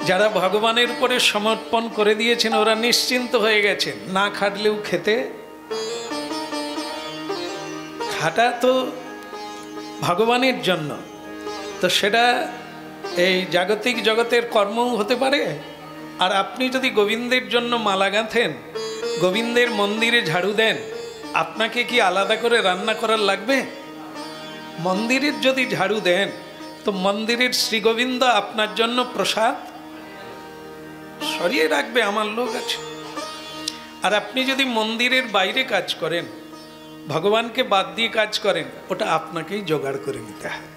যারা ভগবানের উপরে সমর্পণ করে দিয়েছেন ওরা নিশ্চিন্ত হয়ে গেছেন, না খাটলেও খেতে। খাটা তো ভগবানের জন্য, তো সেটা এই জাগতিক জগতের কর্মও হতে পারে। আর আপনি যদি গোবিন্দের জন্য মালা গাঁথেন, গোবিন্দের মন্দিরে ঝাড়ু দেন, আপনাকে কি আলাদা করে রান্না করার লাগবে? মন্দিরের যদি ঝাড়ু দেন তো মন্দিরের শ্রীগোবিন্দ আপনার জন্য প্রসাদ সরিয়ে রাখবে, আমার লোক আছে। আর আপনি যদি মন্দিরের বাইরে কাজ করেন, ভগবানকে বাদ দিয়ে কাজ করেন, ওটা আপনাকেই জোগাড় করে নিতে হয়।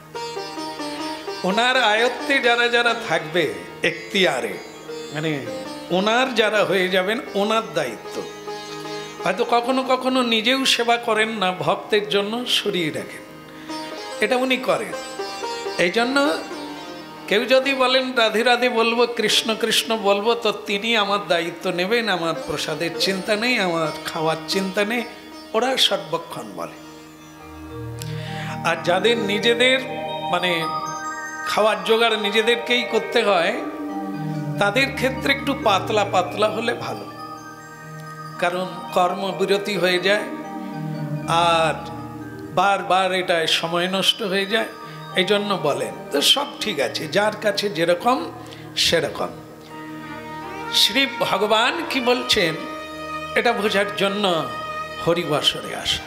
ওনার আয়ত্তে যারা যারা থাকবে, এখতিয়ারে মানে ওনার যারা হয়ে যাবেন, ওনার দায়িত্ব। হয়তো কখনো কখনো নিজেও সেবা করেন না, ভক্তের জন্য সরিয়ে রাখেন, এটা উনি করেন। এই জন্য কেউ যদি বলেন রাধে রাধে বলবো, কৃষ্ণ কৃষ্ণ বলবো, তো তিনি আমার দায়িত্ব নেবেন, আমার প্রসাদের চিন্তা নেই, আমার খাওয়ার চিন্তা নেই, ওরা সর্বক্ষণ বলে। আর যাদের নিজেদের মানে খাওয়ার জোগাড় নিজেদেরকেই করতে হয়, তাদের ক্ষেত্রে একটু পাতলা পাতলা হলে ভালো, কারণ কর্মবিরতি হয়ে যায় আর বারবার এটায় সময় নষ্ট হয়ে যায়। এই জন্য বলেন তো সব ঠিক আছে, যার কাছে যেরকম সেরকম। শ্রী ভগবান কি বলছেন এটা বোঝার জন্য হরিবাসরে আসা।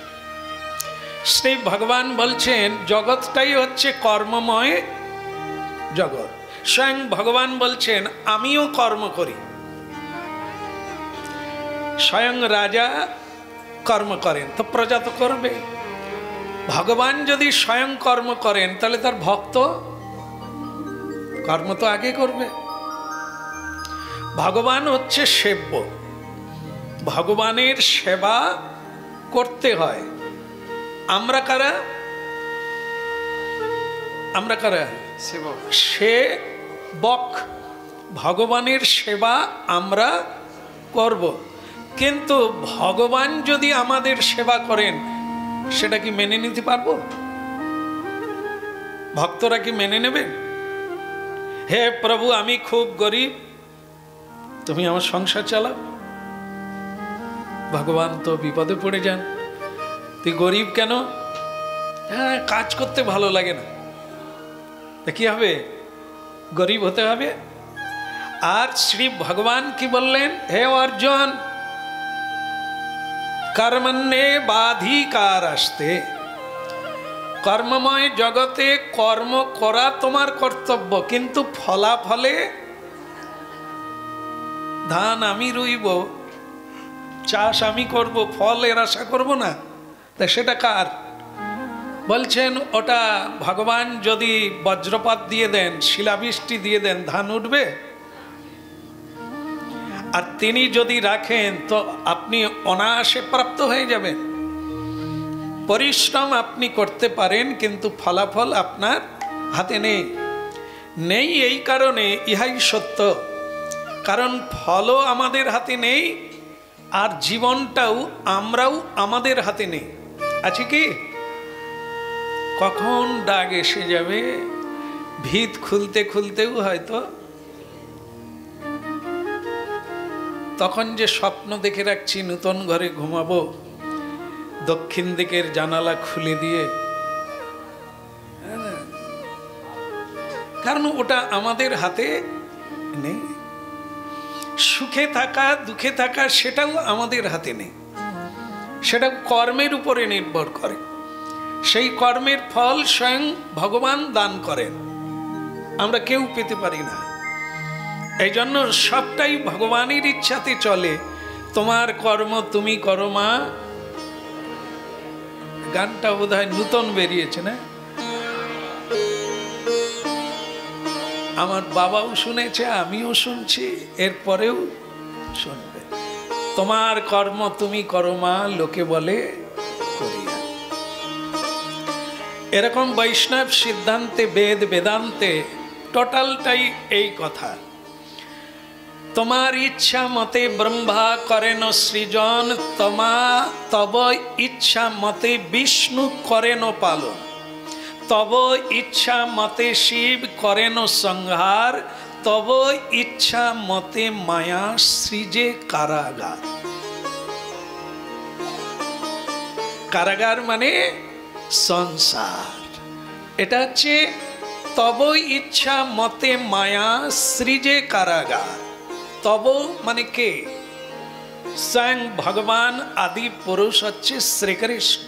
শ্রী ভগবান বলছেন জগৎটাই হচ্ছে কর্মময় জগৎ। স্বয়ং ভগবান বলছেন আমিও কর্ম করি। স্বয়ং রাজা কর্ম করেন তো প্রজা তো করবে। ভগবান যদি স্বয়ং কর্ম করেন তাহলে তার ভক্ত কর্ম তো আগে করবে। ভগবান হচ্ছে সেব্য, ভগবানের সেবা করতে হয়। আমরা কারা? আমরা কারা? সেবক। ভগবানের সেবা আমরা করব, কিন্তু ভগবান যদি আমাদের সেবা করেন সেটা কি মেনে নিতে পারবো? ভক্তরা কি মেনে নেবেন? হে প্রভু আমি খুব গরিব, তুমি আমার সংসার চালাও। ভগবান তো বিপদে পড়ে যান, তুই গরিব কেন? হ্যাঁ, কাজ করতে ভালো লাগে না, কি হবে? গরিব হতে হবে। আর শ্রী ভগবান কি বললেন? হে অর্জুন কর্মণ্যে বাধিকার আসতে, কর্মময় জগতে কর্ম করা তোমার কর্তব্য, কিন্তু ফলাফলে ধান আমি রুইব, চাষ আমি করব, ফলের আশা করব না। তা সেটা কার? বলছেন ওটা ভগবান যদি বজ্রপাত দিয়ে দেন, শিলাবৃষ্টি দিয়ে দেন, ধান উঠবে? আর তিনি যদি রাখেন তো আপনি অনায়াসে প্রাপ্ত হয়ে যাবেন। পরিশ্রম আপনি করতে পারেন, কিন্তু ফলাফল আপনার হাতে নেই। এই কারণে ইহাই সত্য, কারণ ফলও আমাদের হাতে নেই আর জীবনটাও আমরাও আমাদের হাতে নেই। আছে কি? কখন ডাক এসে যাবে, ভিত খুলতে খুলতেও হয়তো তখন যে স্বপ্ন দেখে রাখছি নতুন ঘরে ঘুমাবো, দক্ষিণ দিকের জানালা খুলে দিয়ে, কারণ ওটা আমাদের হাতে নেই। সুখে থাকা দুঃখে থাকা সেটাও আমাদের হাতে নেই, সেটা কর্মের উপরে নির্ভর করে। সেই কর্মের ফল স্বয়ং ভগবান দান করেন, আমরা কেউ পেতে পারি না। এই জন্য সবটাই ভগবানের ইচ্ছাতে চলে। তোমার কর্ম তুমি করো মা, গানটা বোধহয় নূতন বেরিয়েছে না? আমার বাবাও শুনেছে, আমিও শুনছি, এরপরেও শুনবে। তোমার কর্ম তুমি করো মা, লোকে বলে করিয়া। এরকম বৈষ্ণব সিদ্ধান্তে, বেদ বেদান্তে টোটালটাই এই কথা। তোমার ইচ্ছা মতে ব্রহ্মা করেন সৃজন, তব ইচ্ছা মতে বিষ্ণু করেন পালন, তব ইচ্ছা মতে শিব করেন সংহার, তব ইচ্ছা মতে মায়া সৃজে কারাগার। কারাগার মানে সংসার। এটা হচ্ছে তব ইচ্ছা মতে মায়া সৃজে কারাগার। তব মানে কে? স্বয়ং ভগবান আদি পুরুষ হচ্ছে শ্রীকৃষ্ণ।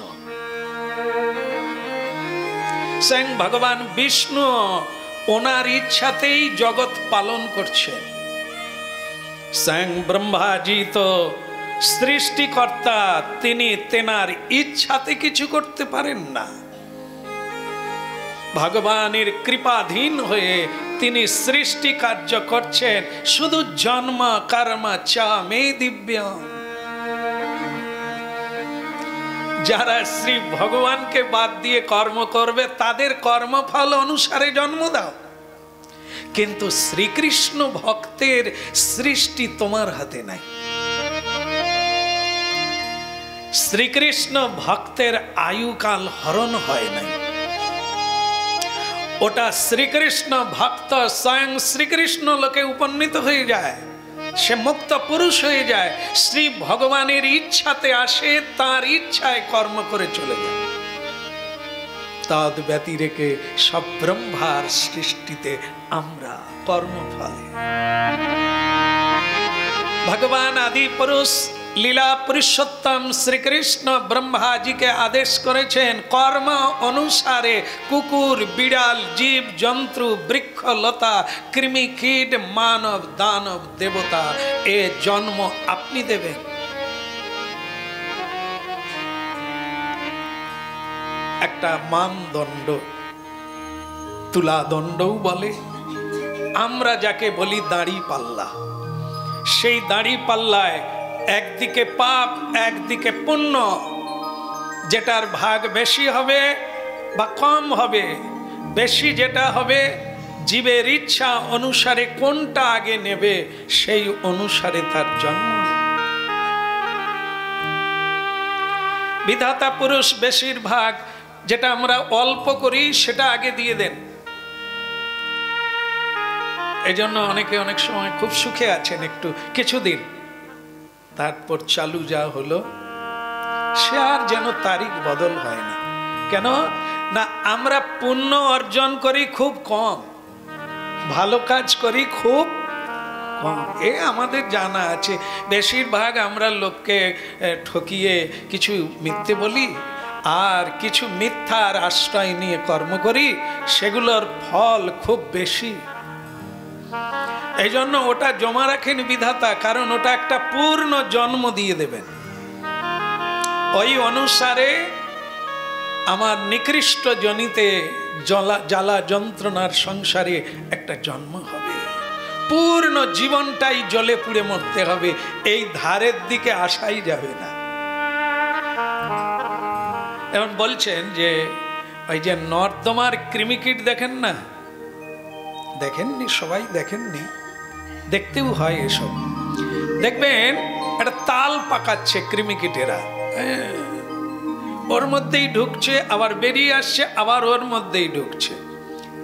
স্বয়ং ভগবান বিষ্ণু ওনার ইচ্ছাতেই জগৎ পালন করছেন। স্বয়ং ব্রহ্মাজি তো সৃষ্টিকর্তা, তিনি তেনার ইচ্ছাতে কিছু করতে পারেন না। ভগবানের কৃপাধীন হয়ে তিনি সৃষ্টি কার্য করছেন। শুধু জন্ম কর্ম চা মে দিব্য। যারা শ্রী ভগবানকে বাদ দিয়ে কর্ম করবে তাদের কর্মফল অনুসারে জন্ম দাও, কিন্তু শ্রীকৃষ্ণ ভক্তের সৃষ্টি তোমার হাতে নাই। শ্রীকৃষ্ণ ভক্তের আয়ুকাল হরণ হয় নাই। ওটা শ্রীকৃষ্ণ ভক্ত স্বয়ং শ্রীকৃষ্ণ লোকে উপনীত হয়ে যায়, সে মুক্ত পুরুষ হয়ে যায়, শ্রী ভগবানের ইচ্ছাতে আসে, তার ইচ্ছায় কর্ম করে চলে যায়। তদ ব্যতিরেকে সব ব্রহ্মার সৃষ্টিতে আমরা কর্মফলে। ভগবান আদি পুরুষ লীলা পুরুষোত্তম শ্রীকৃষ্ণ ব্রহ্মাজিকে আদেশ করেছেন কর্ম অনুসারে কুকুর, বিড়াল, জীব জন্তু, বৃক্ষ লতা, কৃমি কীট, মানব দানব দেবতা এ জন্ম আপনি দেবেন। একটা মানদণ্ড, তুলাদণ্ডও বলে, আমরা যাকে বলি দাড়ি পাল্লা। সেই দাড়ি পাল্লায় একদিকে পাপ একদিকে পুণ্য, যেটার ভাগ বেশি হবে বা কম হবে, বেশি যেটা হবে জীবের ইচ্ছা অনুসারে কোনটা আগে নেবে সেই অনুসারে তার জন্ম। বিধাতা পুরুষ বেশিরভাগ যেটা আমরা অল্প করি সেটা আগে দিয়ে দেন। এই জন্য অনেকে অনেক সময় খুব সুখে আছেন একটু কিছুদিন, তারপর চালু যা হলো সে আর যেন তারিখ বদল হয় না। কেন না? আমরা পুণ্য অর্জন করি খুব কম, ভালো কাজ করি খুব কম। এ আমাদের জানা আছে। বেশিরভাগ আমরা লোককে ঠকিয়ে কিছু মিথ্যে বলি আর কিছু মিথ্যার আশ্রয় নিয়ে কর্ম করি, সেগুলোর ফল খুব বেশি। এই জন্য ওটা জমা রাখেন বিধাতা, কারণ ওটা একটা পূর্ণ জন্ম দিয়ে দেবেন। ওই অনুসারে আমার নিকৃষ্ট জনিতে জ্বালা যন্ত্রণার সংসারে একটা জন্ম হবে। পূর্ণ জীবনটাই জ্বলে পুড়ে মরতে হবে, এই ধারের দিকে আসাই যাবে না। এখন বলছেন যে ওই যে নর্দমার কৃমিকীট দেখেন না, দেখেননি? সবাই দেখেননি? দেখতেও হয় এসব। দেখবেন একটা তাল পাকাচ্ছে কৃমিকীটেরা, ওর মধ্যেই ঢুকছে আবার বেরিয়ে আসছে, আবার ওর মধ্যেই ঢুকছে।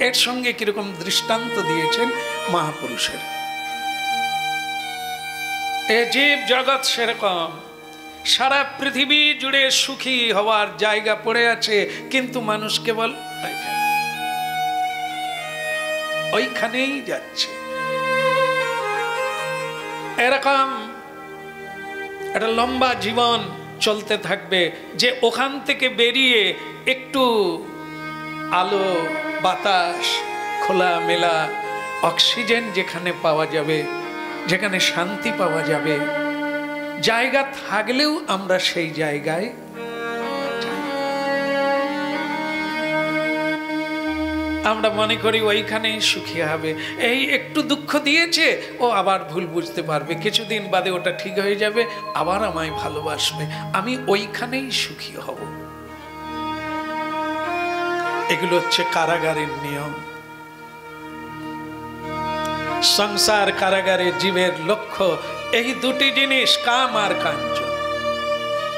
এর সঙ্গে কিরকম দৃষ্টান্ত দিয়েছেন মহাপুরুষের। এ জীব জগৎ সেরকম, সারা পৃথিবী জুড়ে সুখী হওয়ার জায়গা পড়ে আছে, কিন্তু মানুষ কেবল ওইখানেই যাচ্ছে। এরকম একটা লম্বা জীবন চলতে থাকবে যে ওখান থেকে বেরিয়ে একটু আলো বাতাস খোলা মেলা অক্সিজেন যেখানে পাওয়া যাবে, যেখানে শান্তি পাওয়া যাবে, জায়গা থাকলেও আমরা সেই জায়গায় আমরা মনে করি ওইখানেই সুখী হবে। এই একটু দুঃখ দিয়েছে, ও আবার ভুল বুঝতে পারবে, কিছুদিন বাদে ওটা ঠিক হয়ে যাবে, আবার আমায় ভালোবাসবে, আমি ওইখানেই সুখী হব। এগুলো হচ্ছে কারাগারের নিয়ম। সংসার কারাগারে জীবের লক্ষ্য এই দুটি জিনিস, কাম আর কাঞ্চন।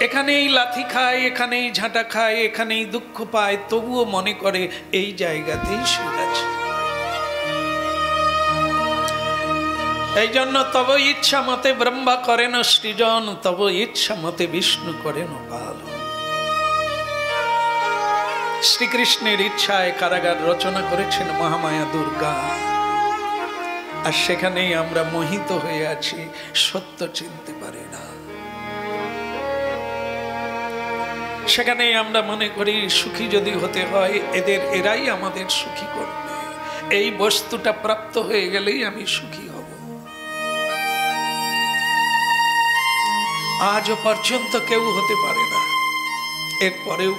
এখানেই লাথি খায়, এখানেই ঝাঁটা খায়, এখানেই দুঃখ পায়, তবুও মনে করে এই জায়গাতেই সুখ আছে। এই জন্য তব ইচ্ছা মতে ব্রহ্মা করেন সৃজন, তব ইচ্ছা মতে বিষ্ণু করেন পালন। শ্রীকৃষ্ণের ইচ্ছায় কারাগার রচনা করেছেন মহামায়া দুর্গা, আর সেখানেই আমরা মোহিত হয়ে আছি, সত্য চিনতে পারি না। সেখানেই আমরা মনে করি সুখী যদি হতে হয় এরাই আমাদের সুখী করবে, এই বস্তুটা প্রাপ্ত হয়ে গেলেই আমি সুখী হব। আজও পর্যন্ত কেউ হতে পারে না। এরপরেও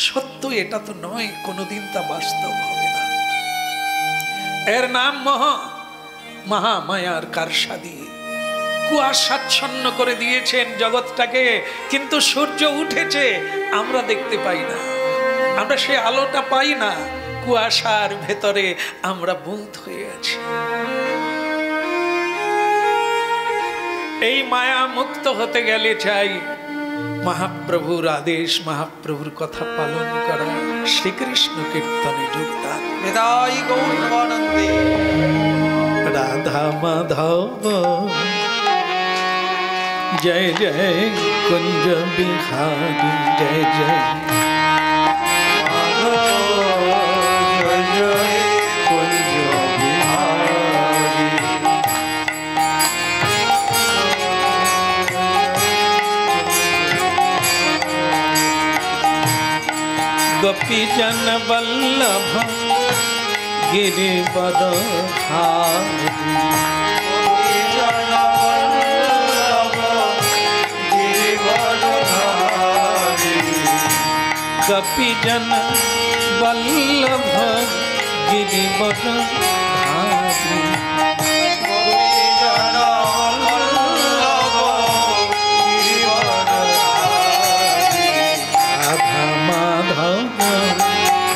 সত্য এটা তো নয়, কোনোদিন তা বাস্তব হবে না। এর নাম মহামায়ার কারসাদি। কুয়াশাচ্ছন্ন করে দিয়েছেন জগৎটাকে, কিন্তু সূর্য উঠেছে আমরা দেখতে পাই না, আমরা সে আলোটা পাই না। কুয়াশার ভেতরে আমরা বুঁদ হয়ে আছি। এই মায়া মুক্ত হতে গেলে চাই মহাপ্রভুর আদেশ, মহাপ্রভুর কথা পালন করা, শ্রীকৃষ্ণ কীর্তনে যোগদান। রাধা মাধব জয় জয় কুঞ্জ বিহারি, জয় জয় गोपी जन वल्लभ गिरिवर धारी, गोपी जन वल्लभ गिरिवर धारी,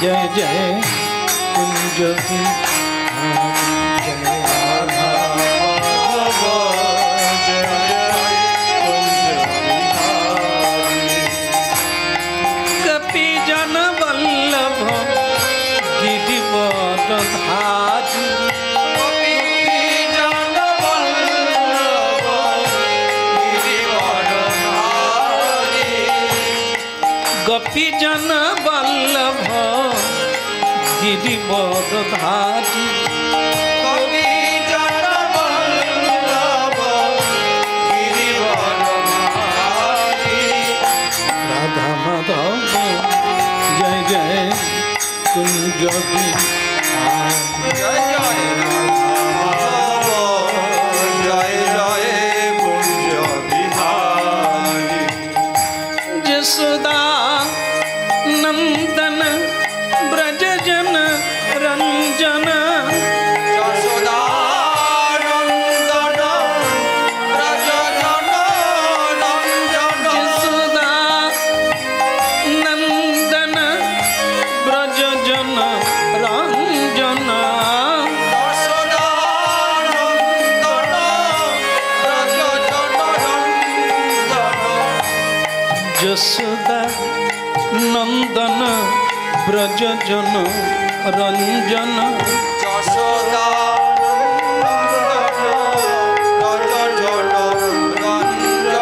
जय जय कुंज बिहारी, जय राधा जय कुंज बिहारी, कपि जन वल्लभ गिरिवर धारी, गोपी जन वल्लभ गिरिवर धारी, गोपी जन वल्लभ गिरिवर धारी, राधा माधव जय जय कुंज बिहारी, जय जय जय जय कुंज बिहारी, जसोदा नंदन ब्रज जन रंजन, जसोदा नंदन ब्रज जन रंजन, जसोदा नंदन ब्रज जन रंजन, जसोदा नंदन ब्रज जन रंजन, जसोदा नंदन ब्रज जन रंजन,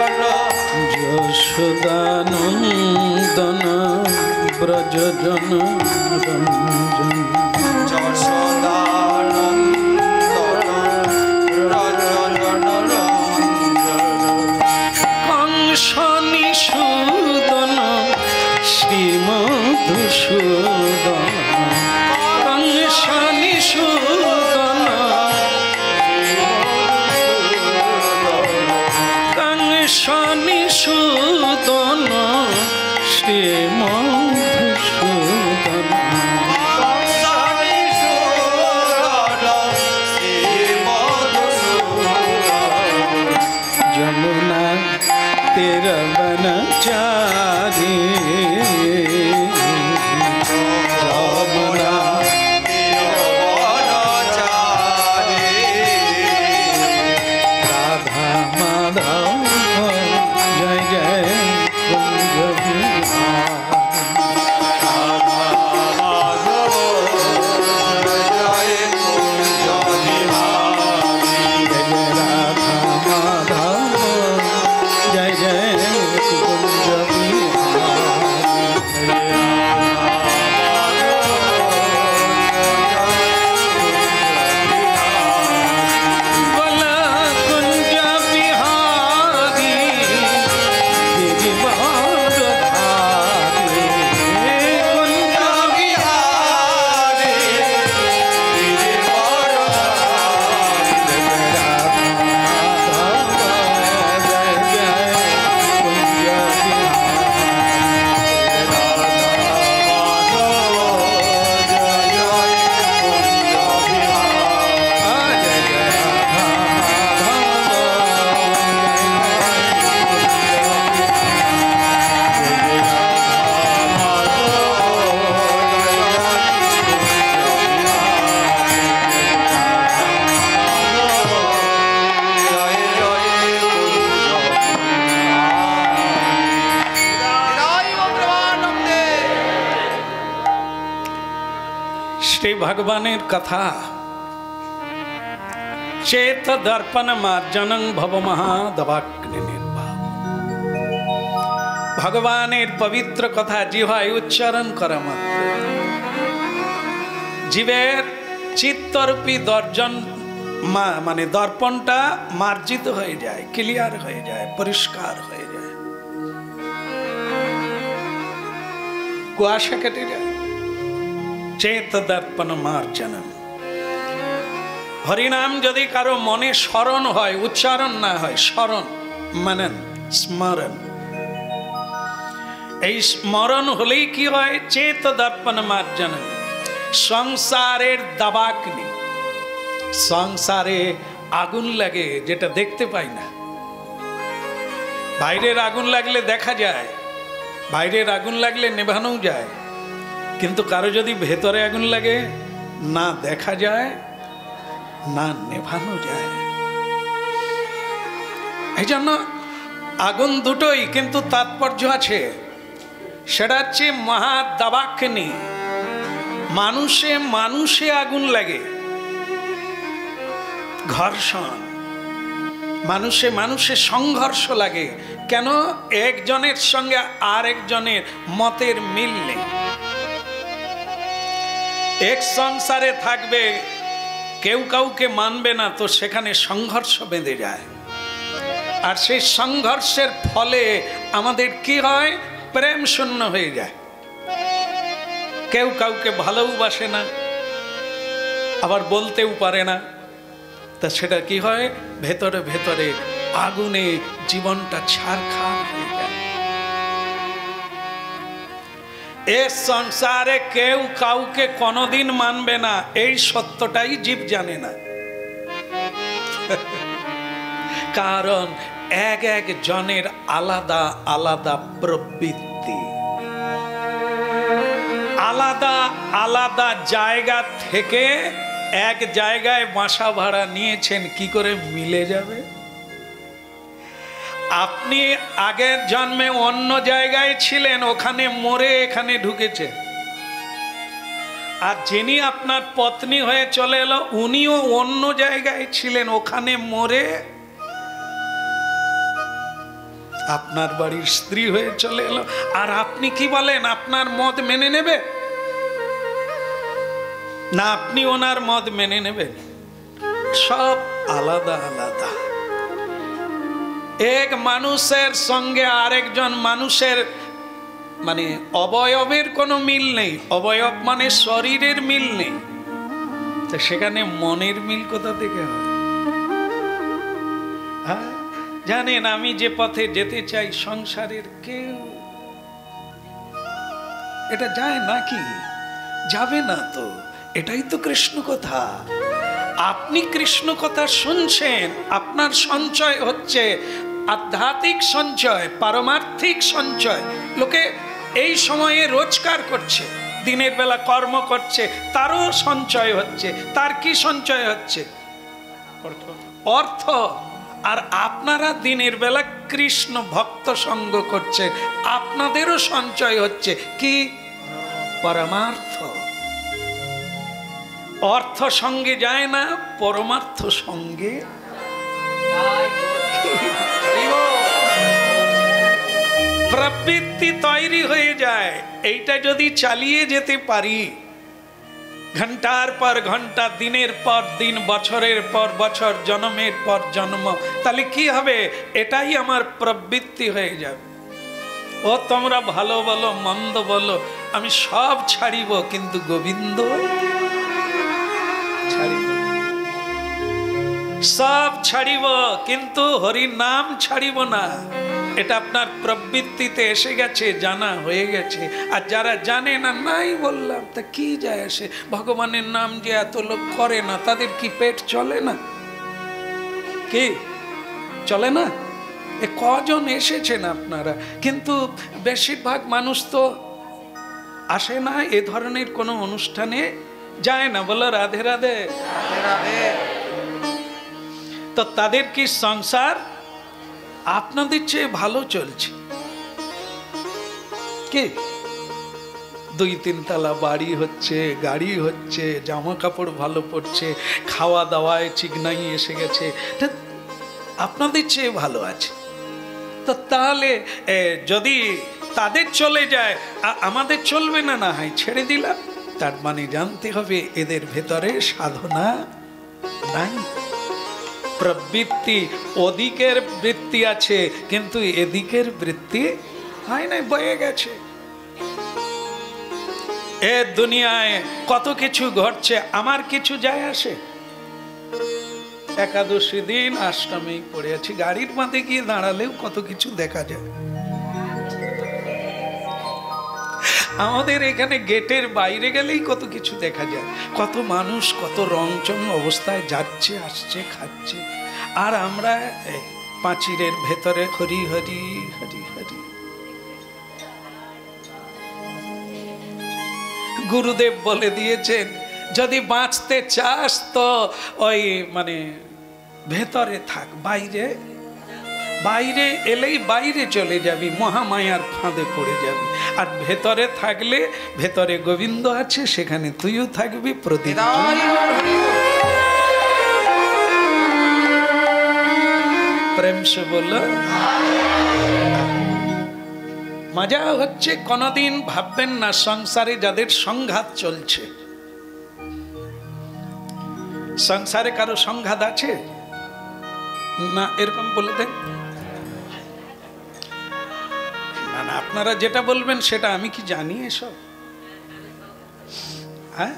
जसोदा नंदन ब्रज जन रंजन, जसोदा नंदन ब्रज जन रंजन, कंस निषूदन श्रीमधुसूदन, कंस निषूदन, कंस निषूदन श्रीमधुसूदन, जमुना तेरा बनचारी, ভগবানের কথা, চেত দর্পণ মার্জনং ভব মহাদবাগ্নি নির্বাহ। ভগবানের পবিত্র কথা জিহ্বায় উচ্চারণ করা মাত্র জীবের চিত্তরূপী দর্জন মানে দর্পণটা মার্জিত হয়ে যায়, ক্লিয়ার হয়ে যায়, পরিষ্কার হয়ে যায়, কুয়াশা কেটে যায়। চেত দর্পণ মার্জনম। হরিনাম যদি কারো মনে স্মরণ হয়, উচ্চারণ না হয়, স্মরণ মানেন স্মরণ, এই স্মরণ হলেই কি হয়? চেত দর্পণ মার্জনম। সংসারের দাবাগ্নি, সংসারে আগুন লাগে যেটা দেখতে পাই না। বাইরের আগুন লাগলে দেখা যায়, বাইরের আগুন লাগলে নেভানো যায়, কিন্তু কারো যদি ভেতরে আগুন লাগে না দেখা যায় না নেভানো যায়। এই জন্য আগুন দুটোই, কিন্তু তাৎপর্য আছে। সেটা হচ্ছে মহাদাবাগ্নি। মানুষে মানুষে আগুন লাগে, ঘর্ষণ, মানুষে মানুষে সংঘর্ষ লাগে। কেন? একজনের সঙ্গে আরেকজনের মতের মিল নেই। এক সংসারে থাকবে, কেউ কাউকে মানবে না, তো সেখানে সংঘর্ষ বেঁধে যায়। আর সেই সংঘর্ষের ফলে আমাদের কি হয়? প্রেম শূন্য হয়ে যায়। কেউ কাউকে ভালোবাসে না, আবার বলতেও পারে না। তা সেটা কি হয়? ভেতরে ভেতরে আগুনে জীবনটা ছারখার হয়ে যায়। এ সংসারে কেউ কাউকে কোনোদিন মানবে না, এই সত্যটাই জীব জানে না। কারণ এক এক জনের আলাদা আলাদা প্রবৃত্তি, আলাদা আলাদা জায়গা থেকে এক জায়গায় বাসা ভাড়া নিয়েছেন, কি করে মিলে যাবে? আপনি আগের জন্মে অন্য জায়গায় ছিলেন, ওখানে মরে এখানে ঢুকেছে। আর যিনি আপনার পত্নী হয়ে চলে এলো, উনিও অন্য জায়গায় ছিলেন, ওখানে মরে আপনার বাড়ির স্ত্রী হয়ে চলে এলো। আর আপনি কি বলেন? আপনার মত মেনে নেবে না আপনি ওনার মত মেনে নেবেন? সব আলাদা আলাদা। এক মানুষের সঙ্গে আরেকজন মানুষের মানে অবয়বের কোনো মিল নেই। অবয়ব মানে শরীরের মিল নেই, তো সেখানে মনের মিল কোথা থেকে হয়? হ্যাঁ, জানেন আমি যে পথে যেতে চাই, সংসারের কেউ এটা যায় নাকি? যাবে না তো। এটাই তো কৃষ্ণ কথা। আপনি কৃষ্ণ কথা শুনছেন, আপনার সঞ্চয় হচ্ছে আধ্যাত্মিক সঞ্চয়, পারমার্থিক সঞ্চয়। লোকে এই সময়ে রোজগার করছে, দিনের বেলা কর্ম করছে, তারও সঞ্চয় হচ্ছে। তার কি সঞ্চয় হচ্ছে? অর্থ। আর আপনারা দিনের বেলা কৃষ্ণ ভক্ত সঙ্গ করছেন, আপনাদেরও সঞ্চয় হচ্ছে কি? পরমার্থ। অর্থ সঙ্গে যায় না, পরমার্থ সঙ্গে। প্রবৃত্তি তৈরি হয়ে যায়। এইটা যদি চালিয়ে যেতে পারি, ঘন্টার পর ঘন্টা, দিনের পর দিন, বছরের পর বছর, জন্মের পর জন্ম, তাহলে কি হবে? এটাই আমার প্রবৃত্তি হয়ে যাবে। ও তোমরা ভালো বলো মন্দ বলো, আমি সব ছাড়িব, কিন্তু গোবিন্দ ছাড়িব, সব ছাড়িব, কিন্তু হরি নাম ছাড়িব না। এটা আপনার প্রবৃত্তিতে এসে গেছে, জানা হয়ে গেছে। আর যারা জানে না, নাই বললাম, তা কি যায় আসে? ভগবানের নাম যে এত লোক করে না, তাদের কি পেট চলে না? কি চলে না? এ কজন এসেছেন আপনারা? কিন্তু বেশিরভাগ মানুষ তো আসে না, এ ধরনের কোনো অনুষ্ঠানে যায় না। বলো রাধে রাধে। তো তাদের কি সংসার আপনাদের চেয়ে ভালো চলছে? কি 2-3 তলা বাড়ি হচ্ছে, গাড়ি হচ্ছে, জামা কাপড় ভালো পড়ছে, খাওয়া দাওয়ায় চিকনাই এসে গেছে, আপনাদের চেয়ে ভালো আছে। তো তাহলে যদি তাদের চলে যায় আমাদের চলবে না, না হয় ছেড়ে দিলাম। তার মানে জানতে হবে এদের ভেতরে সাধনা নাই, প্রবৃত্তি ওদিকের বৃত্তি আছে কিন্তু এদিকের বৃত্তি হয় নাই, বয়ে গেছে। এ দুনিয়ায় কত কিছু ঘটছে, আমার কিছু যায় আসে? একাদশী দিন আশ্রমেই পড়ে আছি, গাড়ির মাঝে গিয়ে দাঁড়ালেও কত কিছু দেখা যায়। আমাদের এখানে গেটের বাইরে গেলেই কত কিছু দেখা যায়, কত মানুষ কত রংচং অবস্থায় যাচ্ছে আসছে খাচ্ছে, আর আমরা পাঁচিরের ভেতরে হরি হরি হরি হরি। গুরুদেব বলে দিয়েছেন যদি বাঁচতে চাস তো ওই মানে ভেতরে থাক, বাইরে বাইরে এলেই বাইরে চলে যাবি, মহামায়ার ফাঁদে পড়ে যাবি। আর ভেতরে থাকলে ভেতরে গোবিন্দ আছে, সেখানে তুইও থাকবি প্রতিদিন। প্রেম সে বলল। মজা হচ্ছে কোনদিন ভাববেন না সংসারে যাদের সংঘাত চলছে, সংসারে কারো সংঘাত আছে না, এরকম বলে দেন না। না, আপনারা যেটা বলবেন সেটা আমি কি জানি এসব? হ্যাঁ,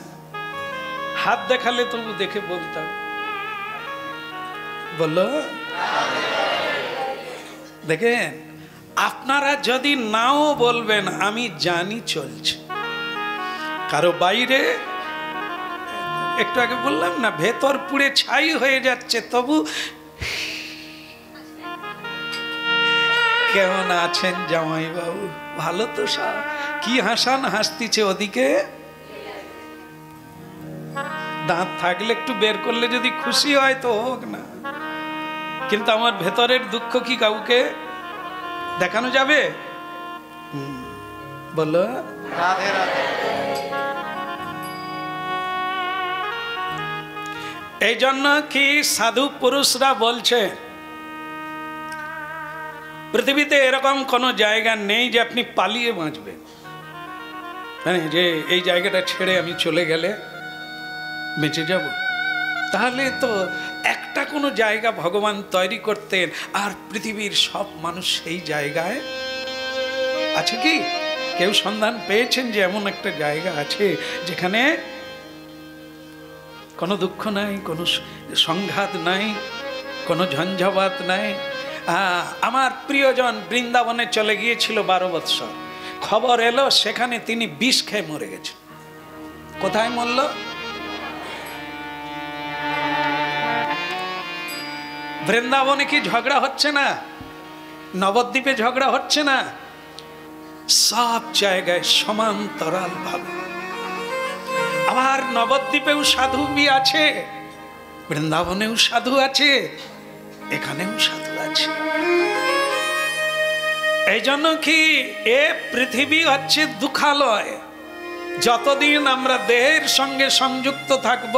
হাত দেখালে তবু দেখে বলতাম। বলো, দেখেন আপনারা যদি নাও বলবেন আমি জানি চলছে কারো বাইরে। একটু আগে বললাম না ভেতর পুড়ে ছাই হয়ে যাচ্ছে, তবু কেমন আছেন জামাই বাবু, ভালো তো? কি হাসান হাসতিছে ওদিকে, দাঁত থাকলে একটু বের করলে যদি খুশি হয় তো হোক না, কিন্তু আমার ভেতরের দুঃখ কি কাউকে দেখানো যাবে? বলো। রাধে রাধে। এই জন্য কি সাধু পুরুষরা বলছে পৃথিবীতে এরকম কোনো জায়গা নেই যে আপনি পালিয়ে বাঁচবেন, মানে যে এই জায়গাটা ছেড়ে আমি চলে গেলে বেঁচে যাব। তাহলে তো একটা কোনো জায়গা ভগবান তৈরি করতেন, আর পৃথিবীর সব মানুষ সেই জায়গায় আছে। কি কেউ সন্ধান পেয়েছেন যে এমন একটা জায়গা আছে যেখানে কোনো দুঃখ নাই, কোনো সংঘাত নাই, কোনো ঝঞ্ঝাবাত নাই? আমার প্রিয়জন বৃন্দাবনে চলে গিয়েছিল 12 বৎসর, খবর এলো সেখানে তিনি বিষ খেয়ে মরে গেছেন। কোথায় মরল? বৃন্দাবনে কি ঝগড়া হচ্ছে না? নবদ্বীপে ঝগড়া হচ্ছে না? সব জায়গায় সমান্তরাল ভাবে। আবার নবদ্বীপেও সাধু আছে, বৃন্দাবনেও সাধু আছে, এখানেও সাধু আছে। এই জন্য কি এ পৃথিবী হচ্ছে দুঃখালয়। যতদিন আমরা দেহের সঙ্গে সংযুক্ত থাকব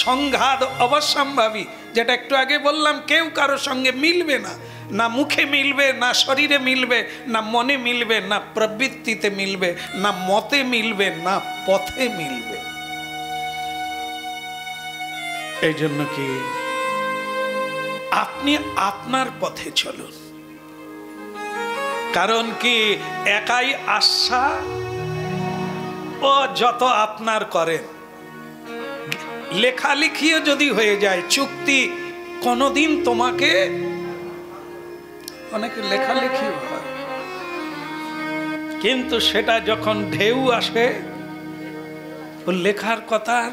সংঘাত অবশ্যম্ভাবী। যেটা একটু আগে বললাম, কেউ কারো সঙ্গে মিলবে না, না মুখে মিলবে, না শরীরে মিলবে, না মনে মিলবে, না প্রবৃত্তিতে মিলবে, না মতে মিলবে, না পথে মিলবে। এই জন্য কি আপনি আপনার পথে চলুন। কারণ কি একাই আশা ও যত আপনার করেন, লেখালেখিও যদি হয়ে যায় চুক্তি, কোনদিন তোমাকে, অনেকে লেখালেখি হয় কিন্তু সেটা যখন ঢেউ আসে ও লেখার কথার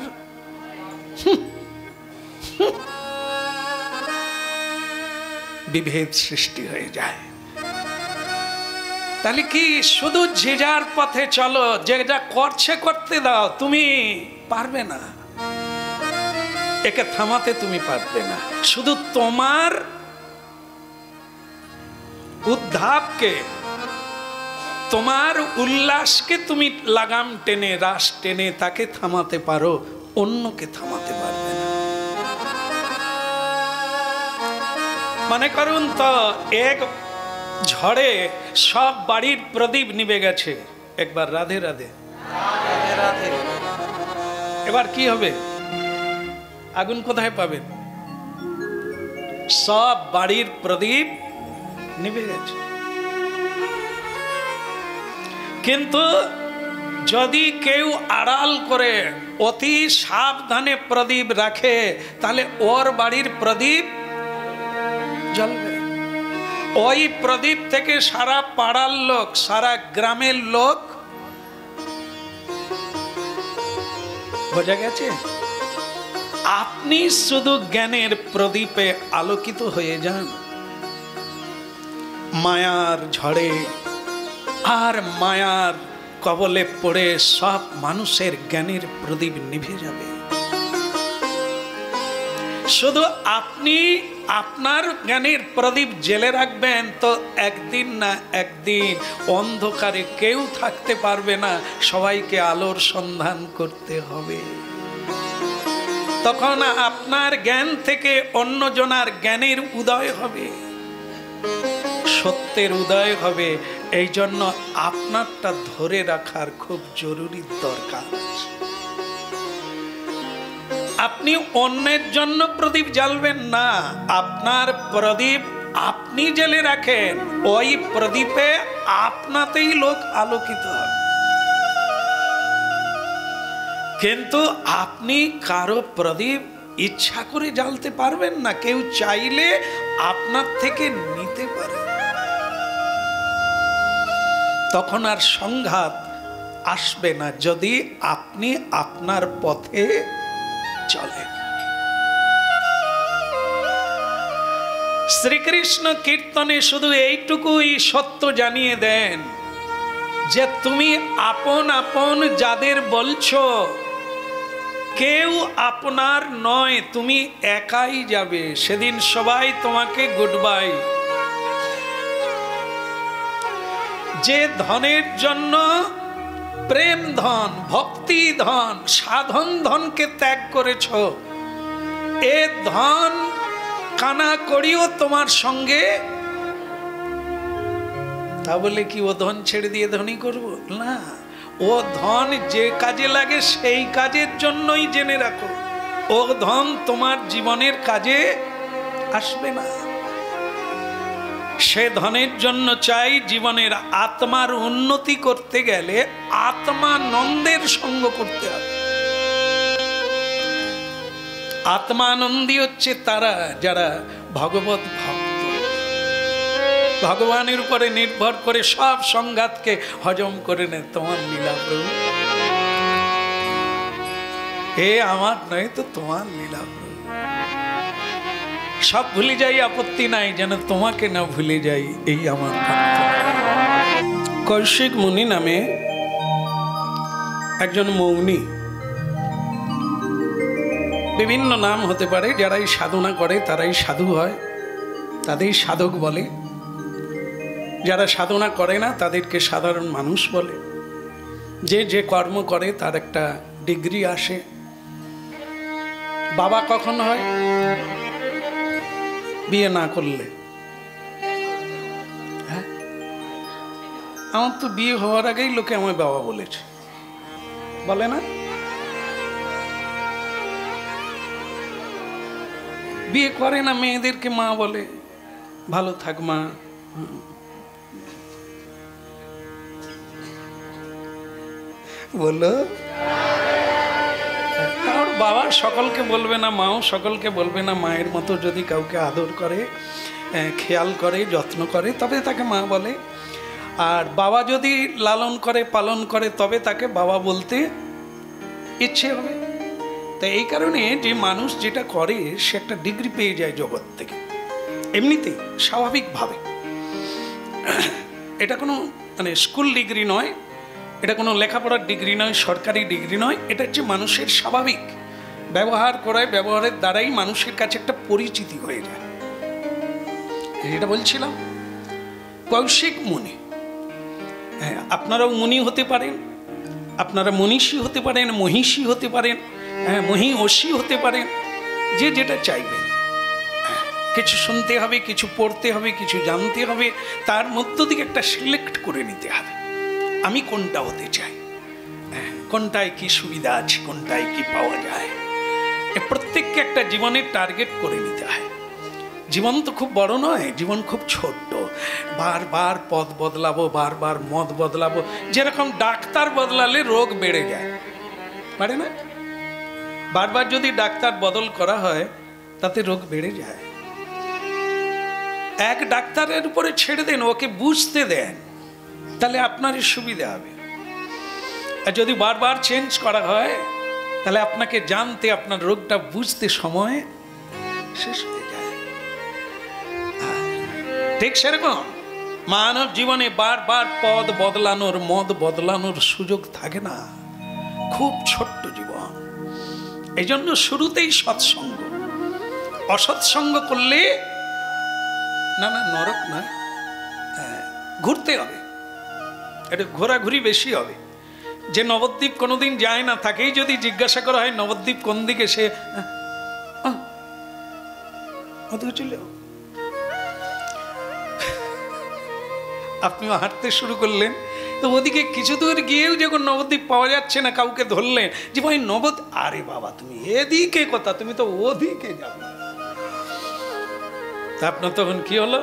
বিভেদ সৃষ্টি হয়ে যায়। তাহলে কি শুধু যে যার পথে চলো, যে যা করছে করতে দাও, তুমি পারবে না, একে থামাতে তুমি পারবে না। শুধু তোমার উদ্ধাবকে তোমার উল্লাসকে তুমি লাগাম টেনে রাস টেনে তাকে থামাতে পারো, অন্যকে থামাতে পারবে না। মনে করুন তো এক ঝড়ে সব বাড়ির প্রদীপ নিভে গেছে। একবার রাধে রাধে রাধে। এবার কি হবে? আগুন কোথায় পাবেন? সব বাড়ির প্রদীপ নিভে গেছে। কিন্তু যদি কেউ আড়াল করে অতি সাবধানে প্রদীপ রাখে, তাহলে ওর বাড়ির প্রদীপ জ্বলবে। ওই প্রদীপ থেকে সারা পাড়ার লোক, সারা গ্রামের লোক, বোঝা গেছে? আপনি শুধু জ্ঞানের প্রদীপে আলোকিত হয়ে যান, মায়ার ঝড়ে আর মায়ার কবলে পড়ে সব মানুষের জ্ঞানের প্রদীপ নিভে যাবে। শুধু আপনি আপনার জ্ঞানের প্রদীপ জেলে রাখবেন, তো একদিন না একদিন অন্ধকারে কেউ থাকতে পারবে না, সবাইকে আলোর সন্ধান করতে হবে। তখন আপনার জ্ঞান থেকে অন্যজনার জ্ঞানের উদয় হবে, সত্যের উদয় হবে। এই জন্য আপনারটা ধরে রাখার খুব জরুরি দরকার। আপনি অন্যের জন্য প্রদীপ জ্বালবেন না, আপনার প্রদীপ আপনি জ্বেলে রাখেন, ওই প্রদীপে আপনাতেই লোক আলোকিত হবে। কিন্তু আপনি কারো প্রদীপ ইচ্ছা করে জ্বালতে পারবেন না, কেউ চাইলে আপনার থেকে নিতে পারে। তখন আর সংঘাত আসবে না, যদি আপনি আপনার পথে চলেন। শ্রীকৃষ্ণ কীর্তনে শুধু এইটুকুই সত্য জানিয়ে দেন যে তুমি আপন আপন যাদের বলছো, কেউ আপনার নয়, তুমি একাই যাবে। সেদিন সবাই তোমাকে গুড বাই। যে ধনের জন্য প্রেম ধন, ভক্তি ধন, সাধন ধনকে ত্যাগ করেছ, এ ধন কানা করিও তোমার সঙ্গে, তা বলে কি ও ধন ছেড়ে দিয়ে ধনী করব? না, ও ধন যে কাজে লাগে সেই কাজের জন্যই জেনে রাখো, ও ধন তোমার জীবনের কাজে আসবে না। সে ধনের জন্য চাই জীবনের আত্মার উন্নতি করতে গেলে আত্মানন্দের সঙ্গ করতে হবে। আত্মানন্দী হচ্ছে তারা যারা ভগবত ভক্ত, ভগবানের উপরে নির্ভর করে সব সংঘাতকে হজম করে নেয়। তোমার লীলা প্রভু, হে আমার নয় তো তোমার লীলা প্রভু। সব ভুলে যাই, আপত্তি নাই, যেন তোমাকে না ভুলে যাই, এই আমার কৌশিক মুনি নামে একজন মৌনী, বিভিন্ন নাম হতে পারে, যারাই সাধনা করে তারাই সাধু হয়, তাদের সাধক বলে। যারা সাধনা করে না তাদেরকে সাধারণ মানুষ বলে। যে যে কর্ম করে তার একটা ডিগ্রি আসে। বাবা কখন হয়? বিয়ে না করলে। হ্যাঁ, আমার তো বিয়ে হওয়ার আগেই লোকে আমায় বাবা বলেছে, বলে না? বিয়ে করে না মেয়েদেরকে মা বলে, ভালো থাক মা। বলো, কারণ বাবা সকলকে বলবে না, মাও সকলকে বলবে না। মায়ের মতো যদি কাউকে আদর করে, খেয়াল করে, যত্ন করে, তবে তাকে মা বলে। আর বাবা যদি লালন করে, পালন করে, তবে তাকে বাবা বলতে ইচ্ছে হবে। তাই এই কারণে যে মানুষ যেটা করে সে একটা ডিগ্রি পেয়ে যায় জগৎ থেকে, এমনিতেই স্বাভাবিকভাবে। এটা কোনো মানে স্কুল ডিগ্রি নয়, এটা কোনো লেখাপড়ার ডিগ্রি নয়, সরকারি ডিগ্রি নয়। এটা হচ্ছে মানুষের স্বাভাবিক ব্যবহার করায়, ব্যবহারের দ্বারাই মানুষের কাছে একটা পরিচিতি হয়ে যায়। যেটা বলছিলাম, কৌশিক মুনি হ্যাঁ, আপনারাও মুনি হতে পারেন, আপনারা মনীষী হতে পারেন, মহিষী হতে পারেন, হ্যাঁ, মহিষী হতে পারেন, যে যেটা চাইবেন। কিছু শুনতে হবে, কিছু পড়তে হবে, কিছু জানতে হবে, তার মধ্য থেকে একটা সিলেক্ট করে নিতে হবে আমি কোনটা হতে চাই, কোনটায় কি সুবিধা আছে, কোনটায় কি পাওয়া যায়। প্রত্যেককে একটা জীবনের টার্গেট করে নিতে হয়। জীবন তো খুব বড় নয়, জীবন খুব ছোট্ট। বারবার পথ বদলাবো, বারবার মত বদলাবো। যেরকম ডাক্তার বদলালে রোগ বেড়ে যায়, পারে না? বারবার যদি ডাক্তার বদল করা হয় তাতে রোগ বেড়ে যায়। এক ডাক্তারের উপরে ছেড়ে দেন, ওকে বুঝতে দেন, তাহলে আপনারই সুবিধা হবে। আর যদি বারবার চেঞ্জ করা হয় তাহলে আপনাকে জানতে, আপনার রোগটা বুঝতে সময় শেষ হয়ে যায়। ঠিক সেরকম মানব জীবনে বারবার পদ বদলানোর, মত বদলানোর সুযোগ থাকে না, খুব ছোট্ট জীবন। এই জন্য শুরুতেই সৎসঙ্গ। অসৎসঙ্গ করলে না নরক না, ঘুরতে হবে, এটা ঘোরাঘুরি বেশি হবে। যে নবদ্বীপ কোনোদিন যায় না, তাকেই যদি জিজ্ঞাসা করা হয় নবদ্বীপ কোন দিকে, সে আপনিও হাঁটতে শুরু করলেন, তো ওদিকে কিছু দূর গিয়েও যখন নবদ্বীপ পাওয়া যাচ্ছে না, কাউকে ধরলেন যে ভাই আরে বাবা তুমি এদিকে কথা, তুমি তো ওদিকে যাবে। তা আপনার তখন কি হলো?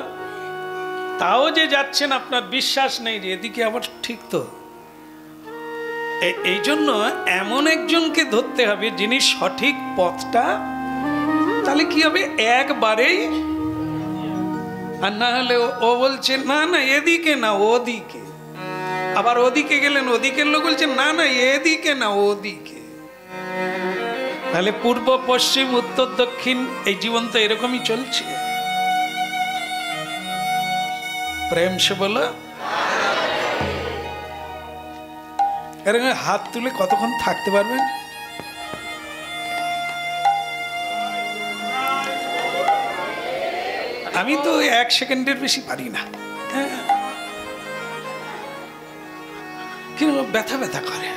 তাও যে যাচ্ছেন আপনার বিশ্বাস নেই যে এদিকে আবার ঠিক তো। এই জন্য এমন একজনকে ধরতে হবে যিনি সঠিক পথটা, তাহলে কি হবে একবারেই। আর না হলে ও বলছে না না এদিকে না ওদিকে, আবার ওদিকে গেলেন, ওদিকের লোক বলছে না না এদিকে না ওদিকে। তাহলে পূর্ব পশ্চিম উত্তর দক্ষিণ, এই জীবন তো এরকমই চলছে। প্রেম সে বলো, হাত তুলে কতক্ষণ থাকতে পারবেন? আমি তো 1 সেকেন্ডের বেশি পারি না, কিন্তু ব্যথা ব্যথা করে।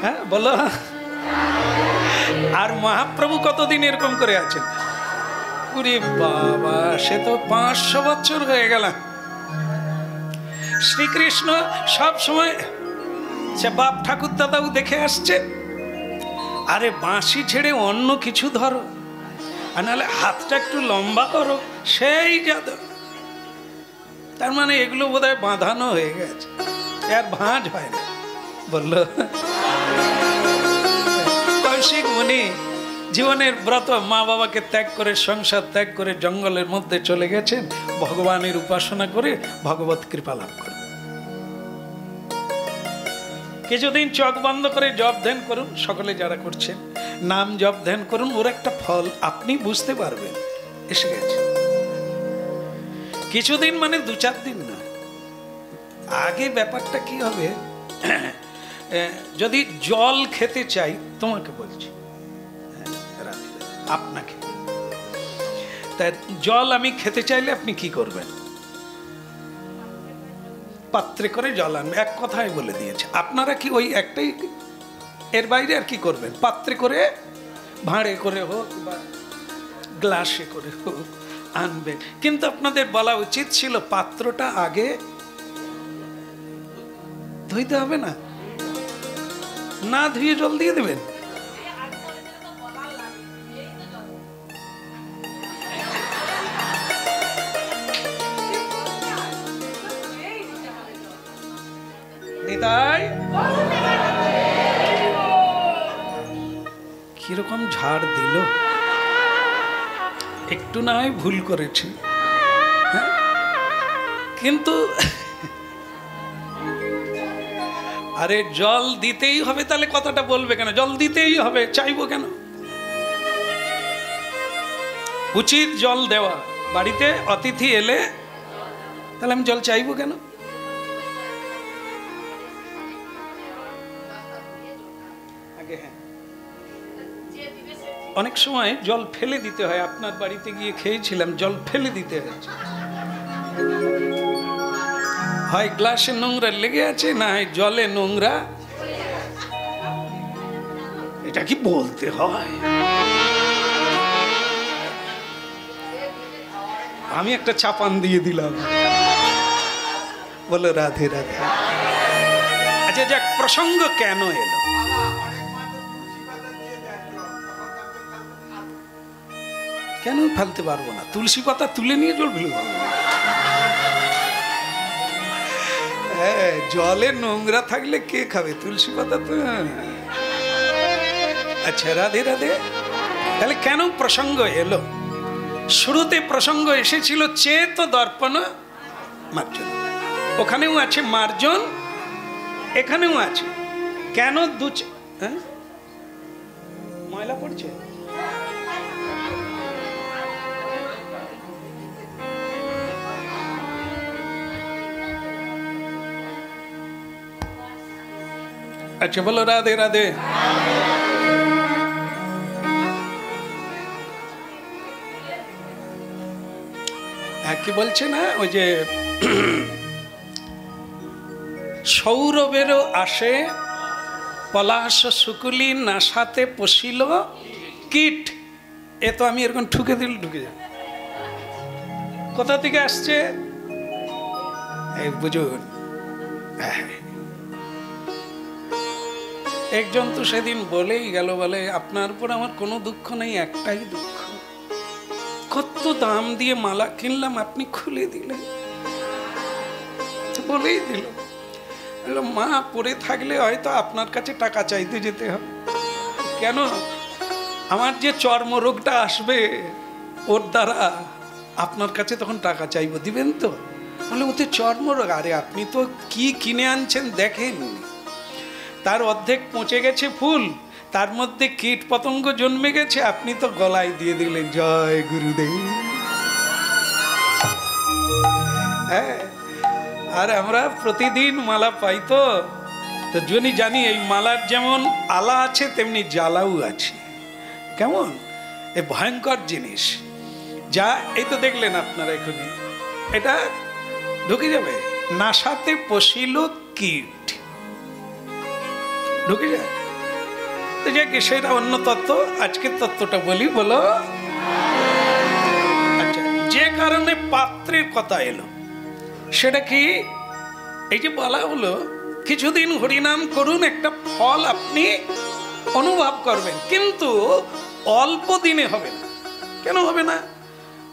হ্যাঁ বলো। আর মহাপ্রভু কতদিন এরকম করে আছেন? ওরে বাবা, সে তো 500 বছর হয়ে গেল। শ্রীকৃষ্ণ সব সময়, সে বাপ ঠাকুর দাদাও দেখে আসছে, আরে বাঁশি ছেড়ে অন্য কিছু ধরো, আর নাহলে হাতটা একটু লম্বা করো, সেই যাদব। তার মানে এগুলো বোধহয় বাঁধানো হয়ে গেছে, আর ভাঁজ হয় না। বললো কৌশিক মুনি জীবনের ব্রত, মা বাবাকে ত্যাগ করে, সংসার ত্যাগ করে জঙ্গলের মধ্যে চলে গেছেন, ভগবানের উপাসনা করে ভগবত কৃপা লাভ করে। কিছুদিন চোখ বন্ধ করে জপ ধ্যান করুন, সকলে যারা করছেন নাম জপ ধ্যান করুন, ওর একটা ফল আপনি বুঝতে পারবেন এসে গেছে। কিছুদিন মানে 2-4 দিন না। আগে ব্যাপারটা কি হবে, যদি জল খেতে চাই, তোমাকে বলছি, আপনাকে, তাই জল আমি খেতে চাইলে আপনি কি করবেন? পাত্রে করে জল আনবে, এক কথায় বলে দিয়েছে। আপনারা কি ওই একটাই, এর বাইরে আর কি করবেন? পাত্রে করে, ভাঁড়ে করে হোক বা গ্লাসে করে হোক আনবেন। কিন্তু আপনাদের বলা উচিত ছিল পাত্রটা আগে ধুইতে হবে না, না ধুয়ে জল দিয়ে দেবেন। কিরকম ঝাড় দিল, একটু না হয় ভুল করেছি, কিন্তু আরে জল দিতেই হবে, তাহলে কথাটা বলবে কেন? জল দিতেই হবে, চাইবো কেন? উচিত জল দেওয়া। বাড়িতে অতিথি এলে তাহলে আমি জল চাইবো কেন? আগে হ্যাঁ, অনেক সময় জল ফেলে দিতে হয়। আপনার বাড়িতে গিয়ে খেয়েছিলাম, জল ফেলে দিতে হয়েছে। হয় গ্লাসে নোংরা লেগে আছে, না হয় জলে নোংরা। এটা কি বলতে হয়? আমি একটা চাপান দিয়ে দিলাম। বলো রাধে রাধে। আচ্ছা যাক, প্রসঙ্গ কেন এলো? কেন ফেলতে পারবো না? তুলসী পাতা তুলে নিয়ে জল ফেলবো? হ্যাঁ, জলে নোংরা থাকলে কে খাবে? তুলসী পাতা তো। আচ্ছা রাধে রাধে। তাহলে কেন প্রসঙ্গ এলো? শুরুতে প্রসঙ্গ এসেছিল চেত দর্পণ মার্জন, ওখানেও আছে মার্জন, এখানেও আছে। কেন ময়লা পড়ছে? আচ্ছা বলো রাধে রাধে। কি বলছে না, ওই যে সৌরভেরও আসে পলাশ শুকুলি নাসাতে পশিল কীট। এ তো আমি এরকম ঠুকে দিল ঢুকে যাব। কোথা থেকে আসছে বুঝুন। একজন তো সেদিন বলেই গেল, বলে আপনার উপর আমার কোনো দুঃখ নেই, একটাই দুঃখ, কত দাম দিয়ে মালা কিনলাম আপনি খুলে দিলেন। বলেই দিল, মা পরে থাকলে হয়তো আপনার কাছে টাকা চাইতে যেতে হবে। কেন? আমার যে চর্মরোগটা আসবে ওর দ্বারা আপনার কাছে তখন টাকা চাইবো, দিবেন তো? বলে ওতে চর্মরোগ। আরে আপনি তো কি কিনে আনছেন দেখেন, তার অর্ধেক পচে গেছে ফুল, তার মধ্যে কীট পতঙ্গ জন্মে গেছে, আপনি তো গলায় দিয়ে দিলেন জয় গুরুদেব। হ্যাঁ, আর আমরা প্রতিদিন মালা পাই তো যদি জানি এই মালার যেমন আলা আছে তেমনি জ্বালাও আছে। কেমন এ ভয়ঙ্কর জিনিস, যা এই তো দেখলেন আপনারা এখনই, এটা ঢুকে যাবে। নাসাতে পশিল কীট, ঢুকে যায়। তো যাক, সেটা অন্য তত্ত্ব, আজকের তত্ত্বটা বলি। বলো আচ্ছা, যে কারণে পাত্রের কথা এলো সেটা কি? এই যে বলা হলো কিছুদিন হরিনাম করুন, একটা ফল আপনি অনুভব করবেন, কিন্তু অল্প দিনে হবে না। কেন হবে না?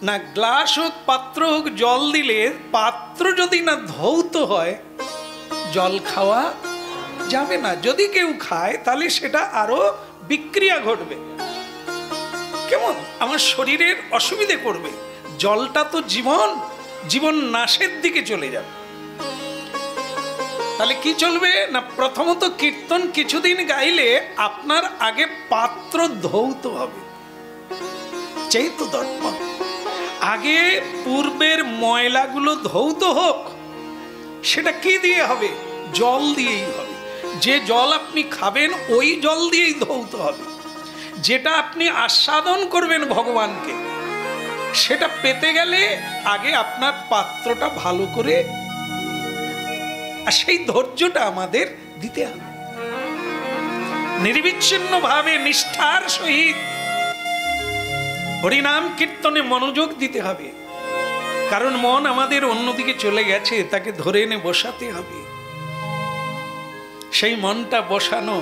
না গ্লাস হোক পাত্র হোক জল দিলে পাত্র যদি না ধৌত হয় জল খাওয়া যাবে না। যদি কেউ খায় তাহলে সেটা আরো বিক্রিয়া ঘটবে। কেমন? আমার শরীরের অসুবিধে করবে। জলটা তো জীবন, জীবন নাশের দিকে চলে যাবে। তাহলে কি চলবে না, প্রথমত কীর্তন কিছুদিন গাইলে আপনার আগে পাত্র ধৌত হবে, চেত দর্পণ। আগে পূর্বের ময়লাগুলো ধৌত হোক। সেটা কি দিয়ে হবে? জল দিয়েই হবে। যে জল আপনি খাবেন ওই জল দিয়েই ধৌত হবে। যেটা আপনি আস্বাদন করবেন ভগবানকে, সেটা পেতে গেলে আগে আপনার পাত্রটা ভালো করে, আর সেই ধৈর্যটা আমাদের দিতে হবে। নির্বিচ্ছিন্ন ভাবে নিষ্ঠার সহিত হরিনাম কীর্তনে মনোযোগ দিতে হবে। কারণ মন আমাদের অন্যদিকে চলে গেছে, তাকে ধরে এনে বসাতে হবে। সেই মনটা বসানো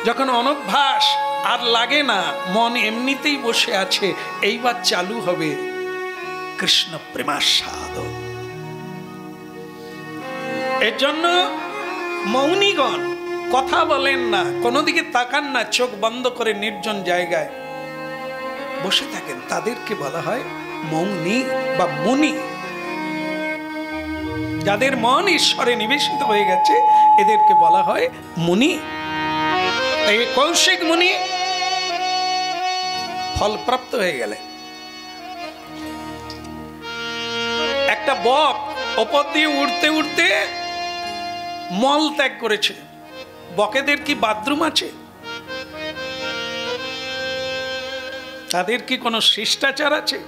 যখন অনভ্যাস আর লাগে না, মন এমনিতেই বসে আছে, এইবার চালু হবে কৃষ্ণ প্রেমাস্বাদ। এর জন্য মৌনীগণ কথা বলেন না, কোনো দিকে তাকান না, চোখ বন্ধ করে নির্জন জায়গায় বসে থাকেন, তাদেরকে বলা হয় মৌনী বা মুনি। যাদের মন ঈশ্বরে নিবেশিত হয়ে গেছে এদেরকে বলা হয় মুনি। এই কৌশিক মুনি ফলপ্রাপ্ত হয়ে গেলে, একটা বক ওপর দিয়ে উড়তে উড়তে মল ত্যাগ করেছে। বকেদের কি বাথরুম আছে? তাদের কি কোনো শিষ্টাচার আছে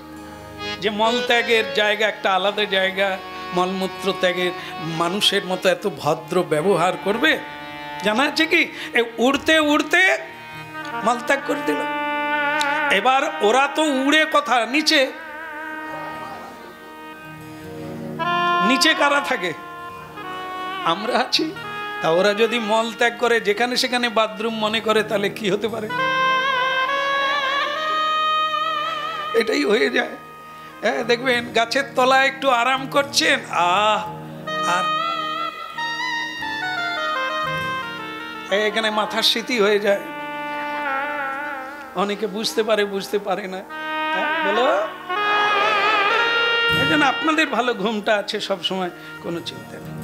যে মল ত্যাগের জায়গা একটা আলাদা জায়গা, মলমূত্র ত্যাগের মানুষের মতো এত ভদ্র ব্যবহার করবে? জানা আছে কি উড়তে উড়তে মলত্যাগ করে দিল। এবার ওরা তো উড়ে কথা নিচে, নিচে কারা থাকে? আমরা আছি। তা ওরা যদি মল ত্যাগ করে যেখানে সেখানে বাথরুম মনে করে, তাহলে কি হতে পারে? এটাই হয়ে যায়। হ্যাঁ, দেখবেন গাছের তলায় একটু আরাম করছেন, আর এখানে মাথার স্মৃতি হয়ে যায়। অনেকে বুঝতে পারে, বুঝতে পারে না। বলো, এই জন্য আপনাদের ভালো ঘুমটা আছে সব সময়, কোনো চিন্তা নেই।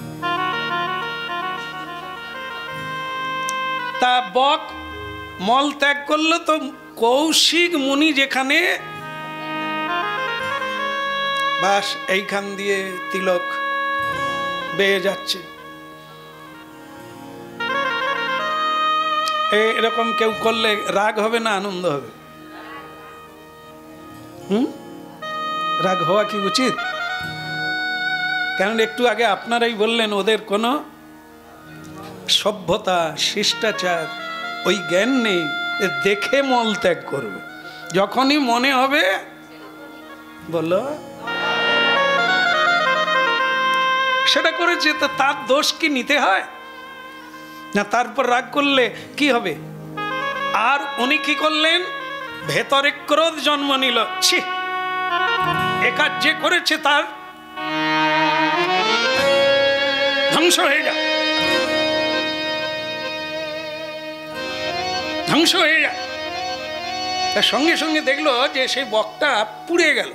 তা বক মল ত্যাগ করলো, তো কৌশিক মুনি যেখানে বাস, এইখান দিয়ে তিলক বেয়ে যাচ্ছে। এরকম কেউ করলে রাগ হবে না আনন্দ হবে? রাগ হওয়া কি উচিত? কারণ একটু আগে আপনারাই বললেন ওদের কোনো সভ্যতা শিষ্টাচার ওই জ্ঞান নেই, দেখে মল ত্যাগ করবে। যখনই মনে হবে বলো সেটা করেছে, তো তার দোষ কি নিতে হয় না? তারপর রাগ করলে কি হবে? আর উনি কি করলেন? ভেতরে ক্রোধ জন্ম নিল, ছি এ কাজ যে করেছে তার ধ্বংস হয়ে যায়, ধ্বংস হয়ে যায়। তার সঙ্গে সঙ্গে দেখলো যে সেই বকটা পুড়ে গেল,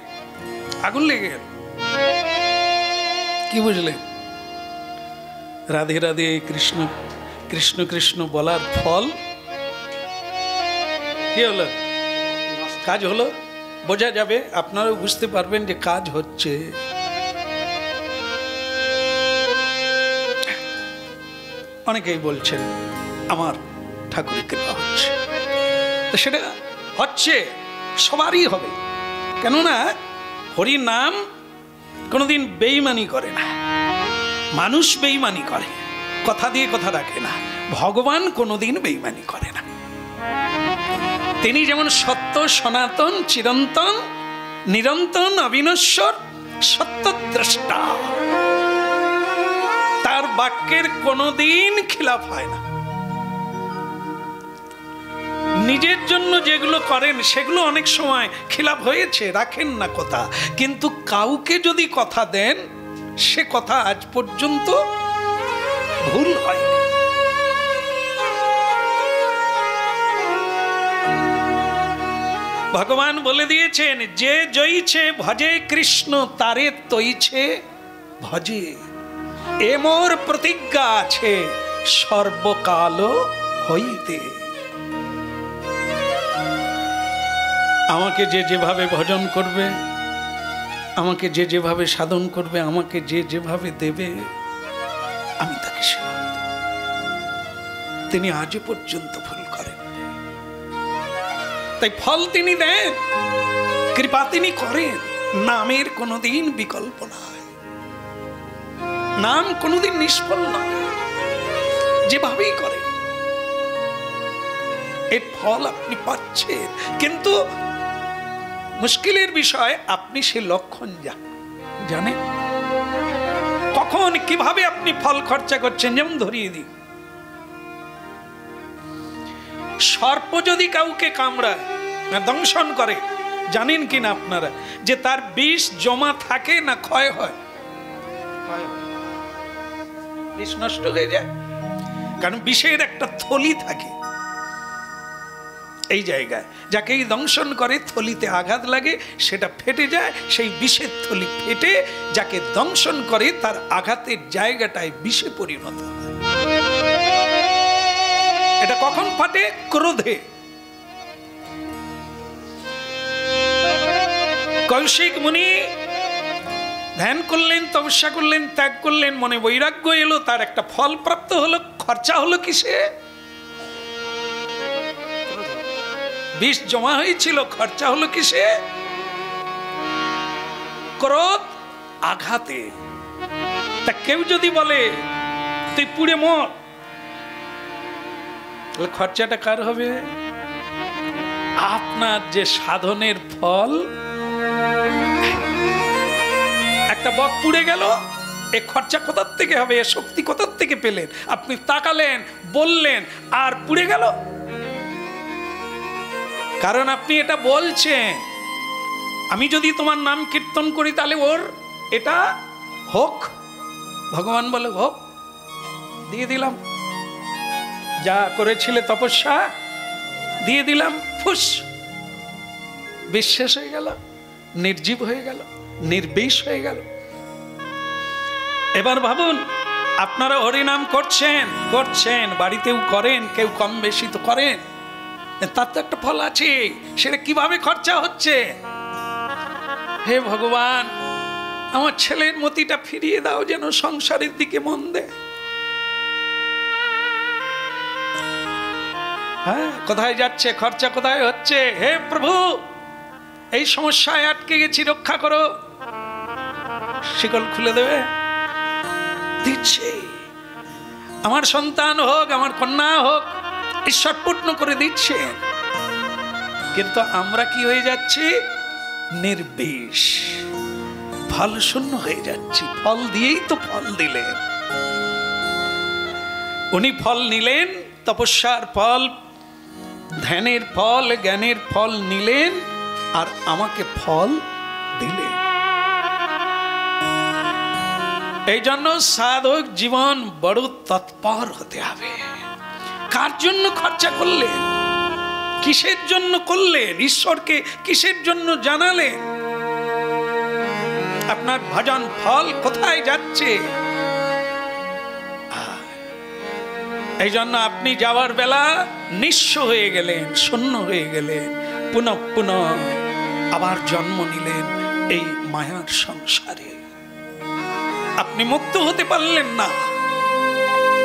আগুন লেগে গেল। কি বুঝলেন? রাধে রাধে কৃষ্ণ কৃষ্ণ কৃষ্ণ বলার ফল কি হলো? কাজ হলো। বোঝা যাবে, আপনারাও বুঝতে পারবেন যে কাজ হচ্ছে। অনেকেই বলছেন আমার ঠাকুরের কৃপা হচ্ছে, তো সেটা হচ্ছে, সবারই হবে। কেননা হরি নাম কোনোদিন বেইমানি করে না। মানুষ বেইমানি করে, কথা দিয়ে কথা রাখে না। ভগবান কোনোদিন বেইমানি করে না। তিনি যেমন সত্য, সনাতন, চিরন্তন, নিরন্তন, অবিনশ্বর, সত্যদ্রষ্টা। তার বাক্যের কোনোদিন খিলাফ হয় না। নিজের জন্য যেগুলো করেন সেগুলো অনেক সময় খিলাফ হয়েছে, রাখেন না কথা, কিন্তু কাউকে যদি কথা দেন সে কথা আজ পর্যন্ত ভুল হয়। ভগবান বলে দিয়েছেন, যে জয়ছে ভজে কৃষ্ণ তারে তৈছে ভজে। এ মোর প্রতিজ্ঞা আছে সর্বকাল হইতে। আমাকে যে যেভাবে ভজন করবে, আমাকে যে যেভাবে সাধন করবে, আমাকে যে যেভাবে দেবে, আমি তাকে সেবা দেব। তিনি আজ পর্যন্ত ভুল করেন, তাই ফল তিনি দেন, কৃপা তিনি করেন। নামের কোনোদিন বিকল্প নয়, নাম কোনোদিন নিষ্ফল নয়, যেভাবেই করেন এর ফল আপনি পাচ্ছেন। কিন্তু মুশকিলের বিষয়, আপনি সে লক্ষণ জানেন কখন কিভাবে আপনি ফল খরচা করছেন। যেমন ধরিয়ে দিই, সর্প যদি কাউকে কামড়ায় না দংশন করে, জানেন কিনা আপনারা যে তার বিষ জমা থাকে না ক্ষয় হয়? বিষ নষ্ট হয়ে যায়, কারণ বিষের একটা থলি থাকে এই জায়গায়, যাকেই দংশন করে থলিতে আঘাত লাগে, সেটা ফেটে যায়। সেই বিষের থলি ফেটে যাকে দংশন করে তার আঘাতের জায়গাটায় বিষে পরিণত হয়। এটা কখন ফাটে? ক্রোধে। কৌশিক মুনি ধ্যান করলেন, তপস্যা করলেন, ত্যাগ করলেন, মনে বৈরাগ্য এলো, তার একটা ফল প্রাপ্ত হলো। খরচা হলো কিসে? বিষ জমা হয়েছিল, খরচা হলো কিসে? ক্রোধ আঘাতে। তা কেউ যদি বলে তুই পুড়ে মর, তাহলে খরচাটা কার হবে? আপনার যে সাধনের ফল। একটা বক পুড়ে গেল, এ খরচা কোথার থেকে হবে? এ শক্তি কোথার থেকে পেলেন? আপনি তাকালেন, বললেন, আর পুড়ে গেল। কারণ আপনি এটা বলছেন, আমি যদি তোমার নাম কীর্তন করি তাহলে ওর এটা হোক। ভগবান বলে হোক, দিয়ে দিলাম। যা করেছিলে তপস্যা দিয়ে দিলাম, ফুস, বিশ্বাস হয়ে গেল, নির্জীব হয়ে গেল, নির্বিষ হয়ে গেল। এবার ভাবুন, আপনারা হরিনাম করছেন, বাড়িতেও করেন, কেউ কম বেশি তো করেন, তার তো একটা ফল আছে। সেটা কিভাবে খরচা হচ্ছে? হে ভগবান, আমার ছেলের মতিটা ফিরিয়ে দাও, যেন সংসারের দিকে মন দেয়। হ্যাঁ, কোথায় যাচ্ছে খরচা, কোথায় হচ্ছে? হে প্রভু, এই সমস্যায় আটকে গেছি, রক্ষা করো। শিকল খুলে দেবে, দিচ্ছে। আমার সন্তান হোক, আমার কন্যা হোক, ঈশ্বর পূর্ণ করে দিচ্ছে। কিন্তু আমরা কি হয়ে যাচ্ছি? নির্বিষ, ফল শূন্য হয়ে যাচ্ছি। ফল দিয়েই তো ফল দিলেন, উনি ফল নিলেন, তপস্যার ফল, ধ্যানের ফল, জ্ঞানের ফল নিলেন, আর আমাকে ফল দিলেন। এই জন্য সাধক জীবন বড় তৎপর হতে হবে। কার জন্য খরচা করলেন? কিসের জন্য করলেন? ঈশ্বরকে কিসের জন্য জানালেন? আপনার ভজন ফল কোথায় যাচ্ছে? এই জন্য আপনি যাওয়ার বেলা নিঃস্ব হয়ে গেলেন, শূন্য হয়ে গেলেন, পুনঃ পুনঃ আবার জন্ম নিলেন এই মায়ার সংসারে। আপনি মুক্ত হতে পারলেন না,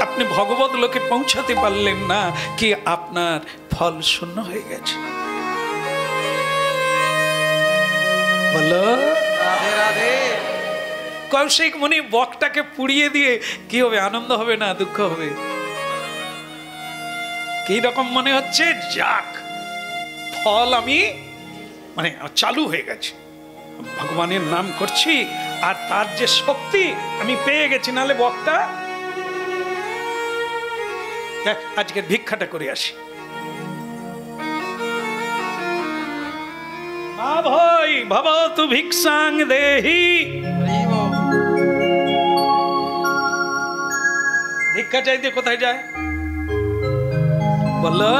আপনি ভগবত লোকে পৌঁছাতে পারলেন না, কি আপনার ফল শূন্য হয়ে গেছে। বলো রাধে রাধে। কৌশিক মুনি বকটাকে পুড়িয়ে দিয়ে কি হবে? আনন্দ হবে না দুঃখ হবে? কি রকম মনে হচ্ছে? যাক, ফল আমি মানে চালু হয়ে গেছে, ভগবানের নাম করছি, আর তার যে শক্তি আমি পেয়ে গেছি। নালে বকটা আজকে ভিক্ষাটা করে আসি। মা ভয় ভবতু ভিক্ষাং দেহি। ভিক্ষা চাইতে কোথায় যায়? বললো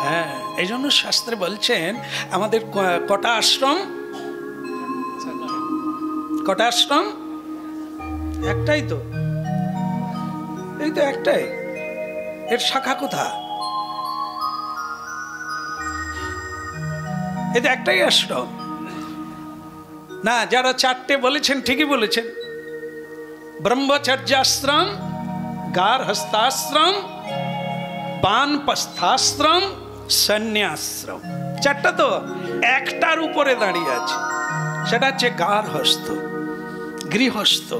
হ্যাঁ। এই জন্য শাস্ত্রে বলছেন আমাদের কটা আশ্রম? কটা আশ্রম? একটাই তো, এই তো একটাই। এর শাখা কোথা? এই তো একটাই আশ্রম না। যারা চারটে বলেছেন ঠিকই বলেছেন। ব্রহ্মচর্যাশ্রম, গার্হস্থ্যাশ্রম, বানপ্রস্থাশ্রম, সন্ন্যাশ্রম। চারটা তো একটার উপরে দাঁড়িয়ে আছে, সেটা হচ্ছে গার্হস্থ, গৃহস্থ।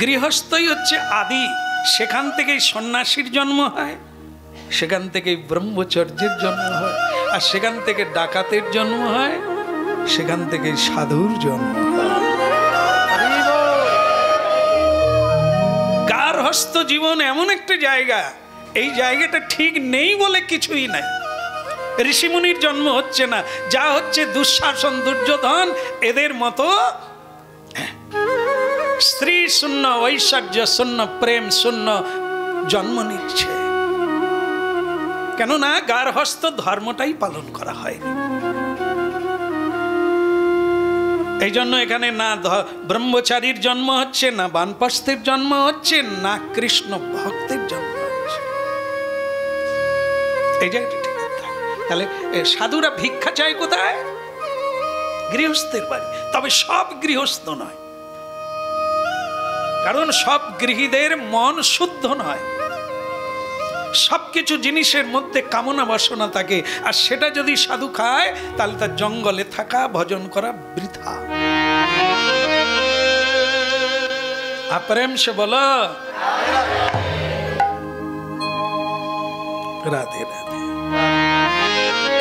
গৃহস্থই হচ্ছে আদি, সেখান থেকেই সন্ন্যাসীর জন্ম হয়, সেখান থেকেই ব্রহ্মচর্যের জন্ম হয়, আর সেখান থেকে ডাকাতের জন্ম হয়, সেখান থেকেই সাধুর জন্ম হয়। গার্হস্থ জীবন এমন একটা জায়গা, এই জায়গাটা ঠিক নেই বলে কিছুই নাই। ঋষিমুনির জন্ম হচ্ছে না, যা হচ্ছে দুঃশাসন, দুর্যোধন, এদের মতো স্ত্রী শূন্য, ঐশ্বর্য শূন্য, প্রেম শূন্য জন্ম নিচ্ছে। কেননা গার্হস্থ ধর্মটাই পালন করা হয়নি। এই জন্য এখানে না ব্রহ্মচারীর জন্ম হচ্ছে, না বানপ্রস্থের জন্ম হচ্ছে, না কৃষ্ণ ভক্তের জন্ম হচ্ছে। এই জায়গাটা ঠিক কথা। তাহলে সাধুরা ভিক্ষা চায় কোথায়? গৃহস্থের বাড়ি। তবে সব গৃহস্থ নয়, কারণ সব গৃহীদের মন শুদ্ধ নয়। সবকিছু জিনিসের মধ্যে কামনা বাসনা থাকে, আর সেটা যদি সাধু খায় তাহলে তার জঙ্গলে থাকা, ভজন করা বৃথা। आप प्रेम से बोलो राधे राधे।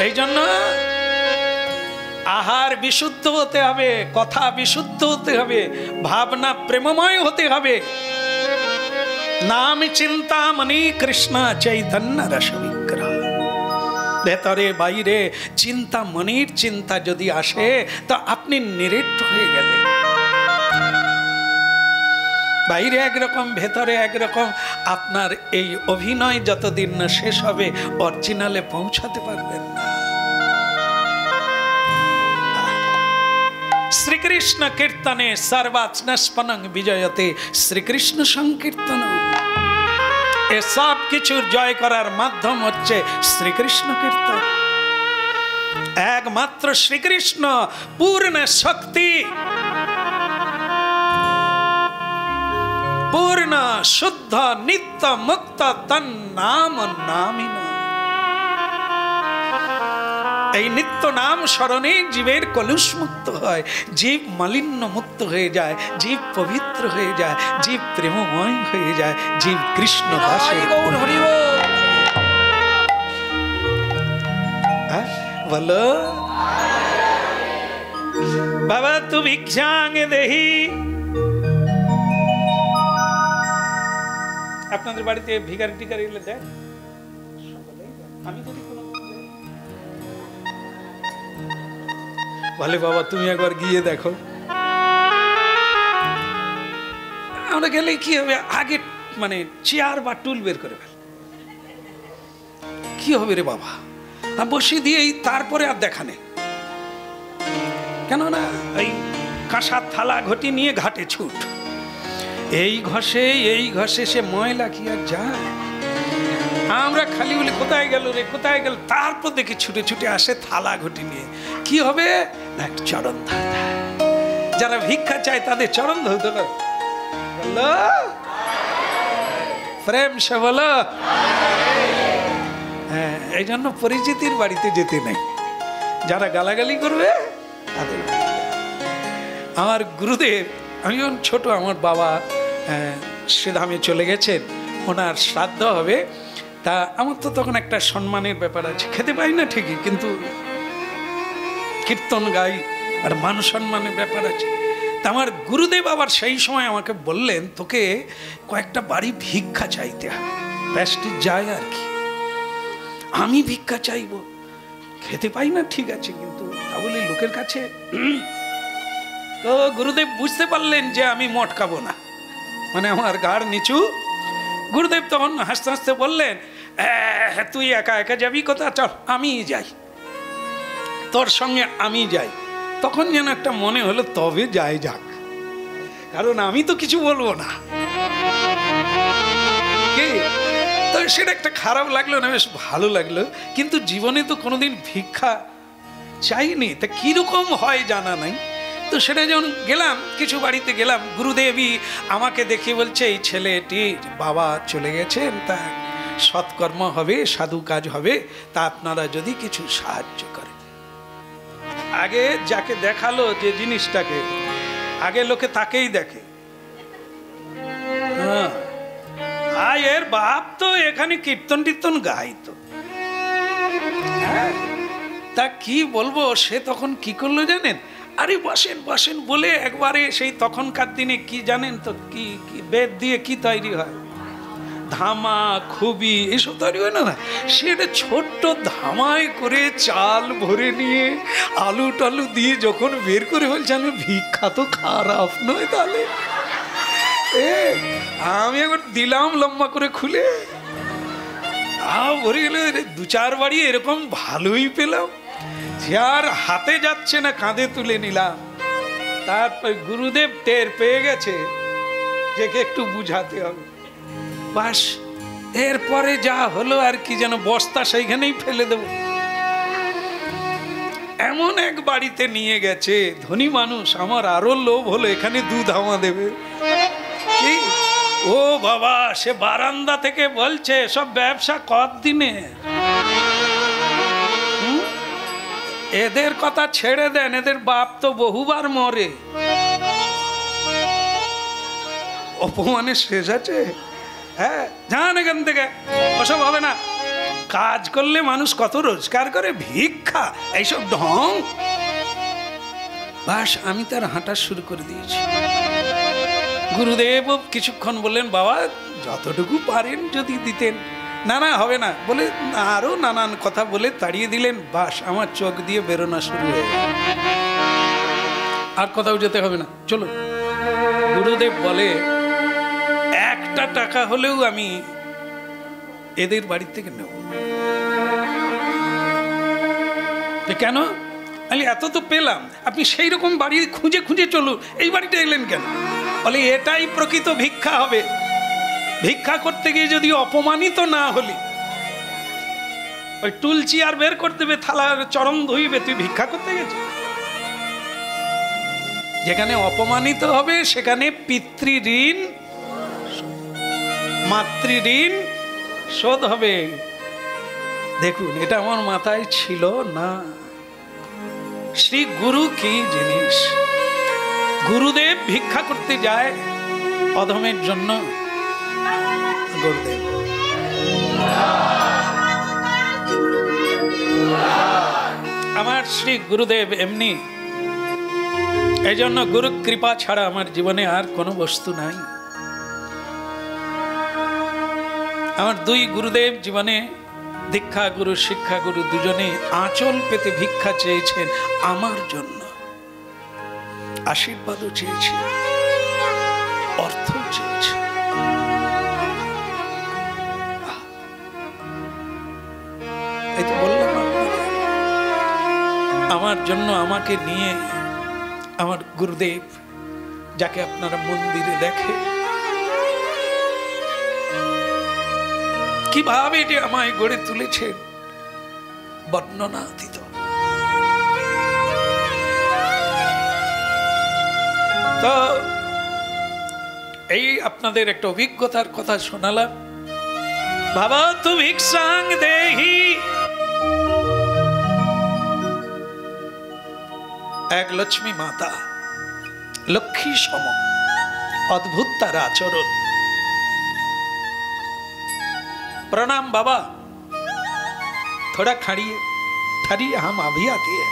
এই জন্য আহার বিশুদ্ধ হতে হবে, কথা বিশুদ্ধ হতে হবে, ভাবনা প্রেমময় হতে হবে। নাম চিন্তামণি কৃষ্ণ চৈতন্য রস বিগ্রহ। ভেতরে বাইরে চিন্তামণির চিন্তা যদি আসে তো আপনি নিরেট হয়ে গেলেন। বাইরে একরকম ভেতরে একরকম, আপনার এই অভিনয় যতদিন না শেষ হবে অরিজিনালে পৌঁছাতে পারবেন না। শ্রীকৃষ্ণ কীর্তনে সর্বাত্মস্পনং বিজয়তে, শ্রীকৃষ্ণ সংকীর্তন। এ সব কিছুর জয় করার মাধ্যম হচ্ছে শ্রীকৃষ্ণ কীর্তন। একমাত্র শ্রীকৃষ্ণ পূর্ণ শক্তি, পূর্ণ শুদ্ধ নিত্য মুক্ত তন নাম নামিন। এই নিত্য নাম স্মরণে জীবের কলুষ মুক্ত হয়, জীব মালিন্য মুক্ত হয়ে যায়, জীব পবিত্র হয়ে যায়, জীব প্রেমময় হয়ে যায়, জীব কৃষ্ণ দাসে। বলো বাবা তু ভিক্ষাং দেহি। আপনাদের বাড়িতে ভিখারি টিকারি এলে দেয়? আমি যদি বলে বাবা তুমি একবার গিয়ে দেখো। আমরা গেলে কি হবে, আগে মানে চেয়ার বা টুল বের করে ফেল, কি হবে রে বাবা, বসিয়ে দিয়েই তারপরে আর দেখা নেই। কেননা এই কাঁসার থালা ঘটি নিয়ে ঘাটে ছুট, এই ঘষে সে ময়লা কি আর যায়। আমরা খালি বলি কোথায় গেল রে কোথায় গেল, তারপর দেখি ছুটে ছুটে আসে থালা ঘটি নিয়ে। কি হবে না, চরণ ধরতে। যারা ভিক্ষা চায় তাদের চরণ ধরতে বলো প্রেম সে বলো। হ্যাঁ, এই জন্য পরিচিতির বাড়িতে যেতে নেই, যারা গালাগালি করবে তাদের। আমার গুরুদেব, আমি যখন ছোট, আমার বাবা শ্রীধামে চলে গেছেন, ওনার শ্রাদ্ধ হবে। তা আমার তো তখন একটা সম্মানের ব্যাপার আছে, খেতে পাই না ঠিকই, কিন্তু কীর্তন গাই আর মান সম্মানের ব্যাপার আছে। তা আমার গুরুদেব আবার সেই সময় আমাকে বললেন, তোকে কয়েকটা বাড়ি ভিক্ষা চাইতে হবে, ব্যস্ত যায় আর কি। আমি ভিক্ষা চাইবো, খেতে পাই না ঠিক আছে, কিন্তু তা বলি লোকের কাছে। তো গুরুদেব বুঝতে পারলেন যে আমি মটকাবো না, মানে আমার ঘাড় নিচু। গুরুদেব তখন হাসতে হাসতে বললেন, তুই একা একা যাবি কোথা, চল আমি যাই, তোর সঙ্গে আমি যাই। তখন যেন একটা মনে হলো তবে যাই যাক, কারণ আমি তো কিছু বলবো না। কি তো সেটা একটা খারাপ লাগলো না, বেশ ভালো লাগলো। কিন্তু জীবনে তো কোনোদিন ভিক্ষা চাইনি, তা কিরকম হয় জানা নাই। তো সেটা যখন গেলাম, কিছু বাড়িতে গেলাম, গুরুদেবই আমাকে দেখে বলছে, এই ছেলেটির বাবা চলে গেছেন, তা সৎকর্ম হবে, সাধু কাজ হবে, তা আপনারা যদি কিছু সাহায্য করেন। আগে যাকে দেখালো যে জিনিসটাকে, আগে লোকে তাকেই দেখে। হ্যাঁ, এর বাপ তো এখানে কীর্তন টীর্তন গাইতো। তা কি বলবো, সে তখন কি করলো জানেন, আরে বসেন বসেন বলে একবারে, সেই তখনকার দিনে কি জানেন তো, কি বেদ দিয়ে কি তৈরি হয়, ধামা খুবই এসব তৈরি হয় না, সেটা ছোট্ট ধামায় করে চাল ভরে নিয়ে আলু টালু দিয়ে যখন বের করে বলছে, আমি ভিক্ষা তো খারাপ নয় তাহলে। আমি একবার দিলাম লম্বা করে খুলে, ভরে গেল। দু চার বাড়ি এরকম ভালোই পেলাম, যার হাতে যাচ্ছে না কাঁধে তুলে নিলাম। তারপর গুরুদেব টের পেয়ে গেছে যে একটু বুঝাতে হবে, বাস। এরপরে যা হলো আর কি, যেন বস্তা সেইখানেই ফেলে দেব। এমন এক বাড়িতে নিয়ে গেছে, ধনী মানুষ, আমার আরো লোভ হলো, এখানে দুধ হাওয়া দেবে। ও বাবা, সে বারান্দা থেকে বলছে, সব ব্যবসা কতদিনে, এদের কথা ছেড়ে দেন, এদের বাপ তো বহুবার মরে। অপমানের শেষ আছে? হ্যাঁ, যান এখান থেকে, ওসব হবে না। কাজ করলে মানুষ কত রোজগার করে, ভিক্ষা এইসব ঢং। বাস, আমি তার হাঁটা শুরু করে দিয়েছি। গুরুদেব কিছুক্ষণ বললেন, বাবা যতটুকু পারেন যদি দিতেন। না না, হবে না বলে আরো নানান কথা বলে তাড়িয়ে দিলেন। বাস, আমার চোখ দিয়ে বেরোনা শুরু হয়ে গেল। আর কোথাও যেতে হবে না, চলো। গুরুদেব বলে, একটা টাকা হলেও আমি এদের বাড়ি থেকে নেব। কেন? এত তো পেলাম, আপনি সেই রকম বাড়ি খুঁজে খুঁজে চলুন, এই বাড়িটা এলেন কেন? বলে, এটাই প্রকৃত ভিক্ষা হবে। ভিক্ষা করতে গিয়ে যদি অপমানিত না হলি, ওই টুলচি আর বের করে দেবে, থালার চরণ ধুইবে, তুই ভিক্ষা করতে গেছিস। যেখানে অপমানিত হবে সেখানে পিতৃঋণ মাতৃঋণ শোধ হবে। দেখুন, এটা আমার মাথায় ছিল না। শ্রী গুরু কি জিনিস? গুরুদেব ভিক্ষা করতে যায় অধমের জন্য। গুরুদেব আমার শ্রী গুরুদেব এমনি। এই জন্য গুরু কৃপা ছাড়া আমার জীবনে আর কোনো বস্তু নাই। আমার দুই গুরুদেব জীবনে, দীক্ষা গুরু শিক্ষা গুরু, দুজনে আঁচল পেতে ভিক্ষা চেয়েছেন আমার জন্য, আশীর্বাদও চেয়েছে, অর্থ চেয়েছে। এই তো বললাম আমার জন্য, আমাকে নিয়ে আমার গুরুদেব, যাকে আপনারা মন্দিরে দেখে, কিভাবে এটি আমায় গড়ে তুলেছেন বর্ণনাতীত। তো এই আপনাদের একটা অভিজ্ঞতার কথা শোনালাম। ভাবতু ভিক্ষাং দেহি। এক লক্ষ্মী মাতা, লক্ষ্মী সম, অদ্ভুত তার আচরণ। प्रणाम बाबा, थोड़ा खड़िए, ठहरिए, हम अभी आती है।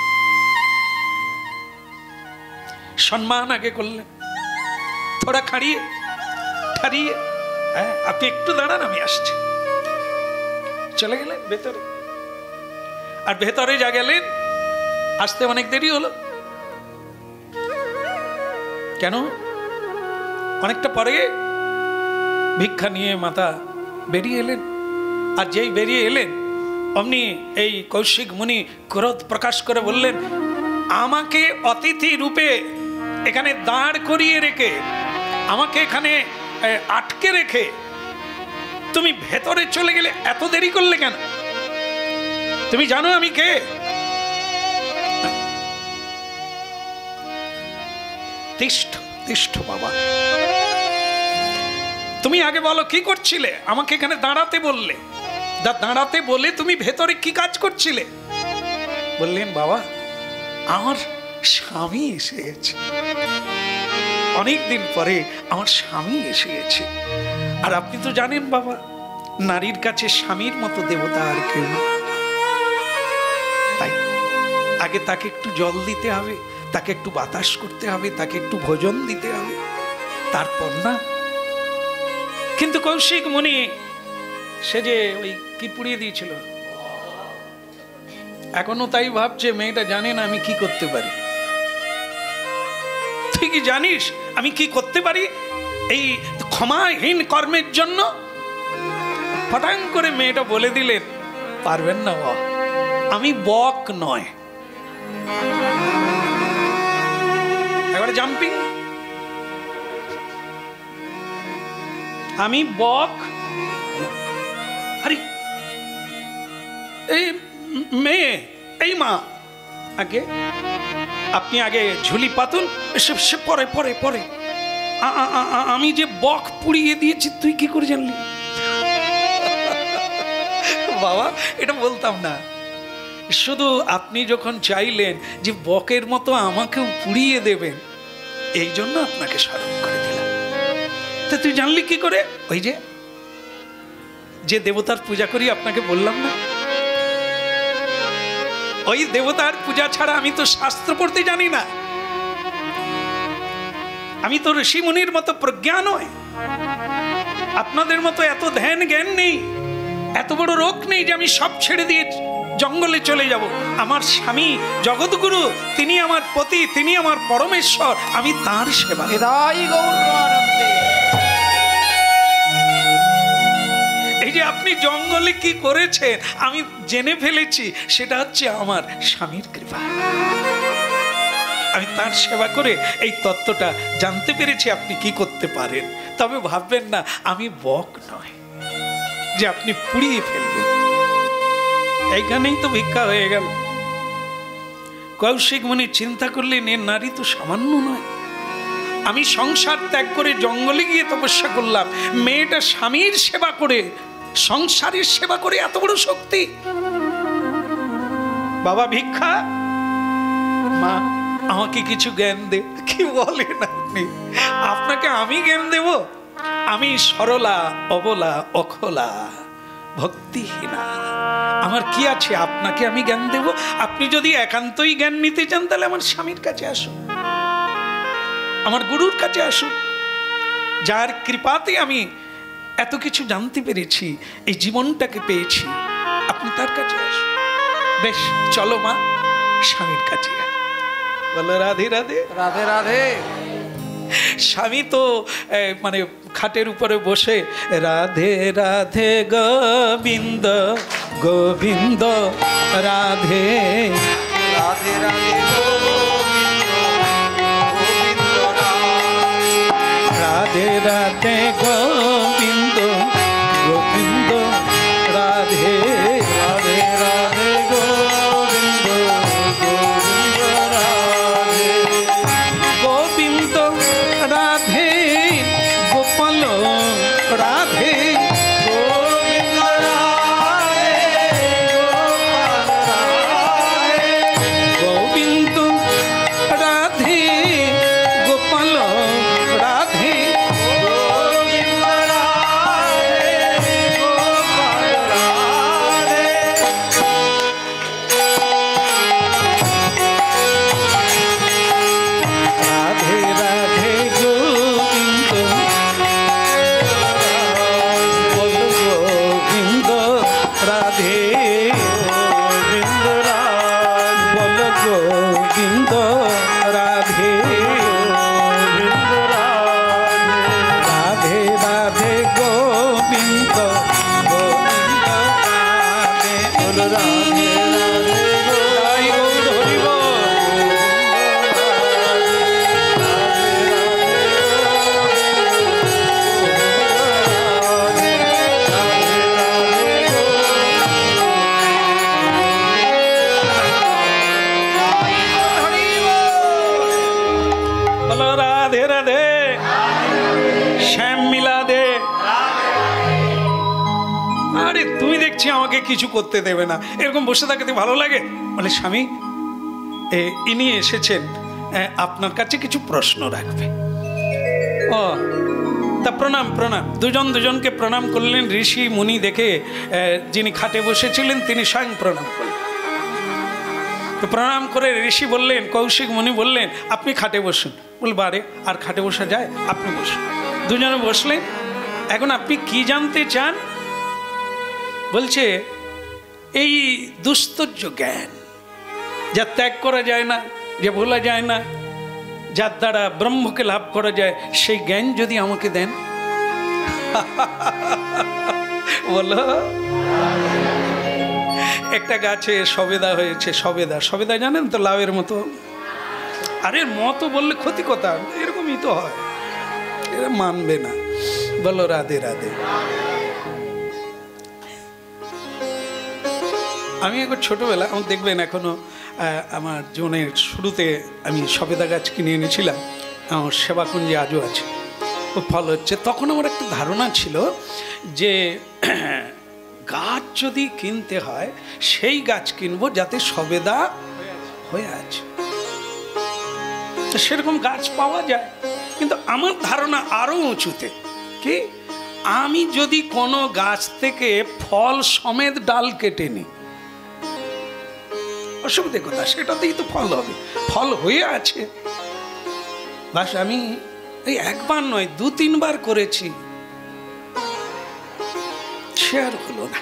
सम्मान आगे করলেন, थोड़ा खड़िए, ठहरिए, আপনি একটু দাঁড়ান, আমি আসছি। চলে গেলেন ভেতরে। আর ভেতরে যা গেলেন, আসতে অনেক দেরি হলো। কেন? অনেকটা পরে ভিক্ষা নিয়ে মাতা বেরিয়ে এলেন। আর যেই বেরিয়ে এলেন, অমনি এই কৌশিক মুনি ক্রোধ প্রকাশ করে বললেন, আমাকে অতিথি রূপে এখানে দাঁড় করিয়ে রেখে, আমাকে এখানে আটকে রেখে তুমি ভেতরে চলে গেলে, এত দেরি করলে কেন? তুমি জানো আমি কে? তিষ্ঠ তিষ্ঠ বাবা, তুমি আগে বলো কি করছিলে? আমাকে এখানে দাঁড়াতে বললে, দাঁড়াতে বলে তুমি ভেতরে কি কাজ করছিলে? বললেন, বাবা আমার স্বামী এসে গেছে, অনেকদিন পরে আমার স্বামী এসে গেছে। আর আপনি তো জানেন বাবা, নারীর কাছে স্বামীর মতো দেবতা আর কেউ না। তাই আগে তাকে একটু জল দিতে হবে, তাকে একটু বাতাস করতে হবে, তাকে একটু ভোজন দিতে হবে, তারপর না। কিন্তু কৌশিক মুনি সে যে ওই কি পুড়িয়ে দিয়েছিল, এখনো তাই ভাবছে মেয়েটা জানে না আমি কি করতে পারি। তুই কি জানিস আমি কি করতে পারি এই ক্ষমাহীন কর্মের জন্য? ফটাং করে মেয়েটা বলে দিলেন, পারবেন না বাবা, আমি বক নয়। একবারে জাম্পিং, আমি বক। আরে এই মেয়ে, এই মা, আগে আপনি আগে ঝুলি পাতুন, সে পরে পরে পরে। আমি যে বক পুড়িয়ে দিয়েছি তুই কি করে জানলি? বাবা এটা বলতাম না, শুধু আপনি যখন চাইলেন যে বকের মতো আমাকেও পুড়িয়ে দেবেন, এই জন্য আপনাকে স্মরণ করে দিলাম। তা তুই জানলি কি করে? ওই যে দেবতার পূজা করি আপনাকে বললাম না, ওই দেবতার পূজা ছাড়া আমি তো শাস্ত্র পড়তে জানি না, আমি তো ঋষি মুনির মতো প্রজ্ঞা নয়, আপনাদের মতো এত ধ্যান জ্ঞান নেই, এত বড় রোগ নেই যে আমি সব ছেড়ে দিয়ে জঙ্গলে চলে যাব। আমার স্বামী জগৎগুরু, তিনি আমার পতি, তিনি আমার পরমেশ্বর, আমি তাঁর সেবা। এই যে আপনি জঙ্গলে কি করেছেন আমি জেনে ফেলেছি, সেটা হচ্ছে আমার স্বামীর কৃপা। আমি তার সেবা করে এই তত্ত্বটা জানতে পেরেছি আপনি কি করতে পারেন। তবে ভাববেন না আমি বক নয় যে আপনি পুড়িয়ে ফেলবেন। এইখানেই তো ভিক্ষা হয়ে গেল। কৌশিক মুনি চিন্তা করলেন এ নারী তো সামান্য নয়, আমি সংসার ত্যাগ করে জঙ্গলে গিয়ে তপস্যা করলাম, মেয়েটা স্বামীর সেবা করে, সংসারের সেবা করে এত বড় শক্তি। বাবা ভিক্ষা, মা আমাকে কিছু জ্ঞান দে। কি বলেন আপনি? আপনাকে আমি জ্ঞান দেব? আমি সরলা, অবলা, অখলা, ভক্তিহীনা, আমার কি আছে আপনাকে আমি জ্ঞান দেব? আপনি যদি একান্তই জ্ঞান নিতে চান তাহলে আমার স্বামীর কাছে আসুন, আমার গুরুর কাছে আসুন, যার কৃপাতে আমি এত কিছু জানতে পেরেছি, এই জীবনটাকে পেয়েছি, আপনি তার কাছে আসুন। বেশ চলো মা, স্বামীর কাছে। বলো রাধে রাধে। রাধে রাধে। স্বামী তো মানে খাটের উপরে বসে রাধে রাধে গোবিন্দ গোবিন্দ রাধে রাধে রাধে রাধে রাধে গোবিন্দ গোবিন্দ রাধে রাধে রাধে গোবিন্দ গোবিন্দ রাধে গোবিন্দ রাধে গোপাল রাধে গোবিন্দ রাধে গোবিন্দ রাধে গোপাল রাধে গোবিন্দ রাধে গোপাল রাধে রাধে রাধে গোবিন্দ বল গোবিন্দ রাধে গোবিন্দ রাধে বল গোবিন্দ রাধে গোবিন্দ রাধে রাধে গোবিন্দ গোবিন্দ রাধে বল রাধে রাধে জয় গৌর হরি বল। বলো রাধে রাধে শ্যাম মিলা দে। আরে তুমি দেখছি আমাকে কিছু করতে দেবে না, এরকম বসে থাকতে ভালো লাগে? বলে স্বামী ইনি এসেছেন আপনার কাছে কিছু প্রশ্ন রাখবে। ও তা প্রণাম প্রণাম। দুজন দুজনকে প্রণাম করলেন। ঋষি মুনি দেখে যিনি খাটে বসেছিলেন তিনি স্বয়ং প্রণাম করলেন। তো প্রণাম করে ঋষি বললেন, কৌশিক মুনি বললেন আপনি খাটে বসুন। বল বারে আর খাটে বসা যায়? আপনি বসুন। দুজনে বসলেন। এখন আপনি কি জানতে চান? বলছে এই দুস্তর্য জ্ঞান, যা ত্যাগ করা যায় না, যে ভোলা যায় না, যার দ্বারা ব্রহ্মকে লাভ করা যায়, সেই জ্ঞান যদি আমাকে দেন। বলো একটা গাছে সবেদা হয়েছে, সবেদা সবেদা জানেন তো, লাউয়ের মতো। আরে মতো বললে ক্ষতি কথা, এরকমই তো হয়, এরা মানবে না। বলো রাধে রাধে। আমি একবার ছোটবেলা, আমার দেখবেন এখনো আমার জীবনের শুরুতে আমি সবেদা গাছ কিনে এনেছিলাম, আমার সেবাকুঞ্জে আজও আছে, ও ফল হচ্ছে। তখন আমার একটা ধারণা ছিল যে গাছ যদি কিনতে হয় সেই গাছ কিনবো যাতে সবেদা হয়ে আছে, তো সেরকম গাছ পাওয়া যায়। কিন্তু আমার ধারণা আরো উঁচুতে, কি আমি যদি কোনো গাছ থেকে ফল সমেত ডাল কেটে নিই, অসুবিধে কথা, সেটাতেই তো ফল হবে, ফল হয়ে আছে। বাস আমি এই একবার নয় 2-3 বার করেছি, সে আর হলো না,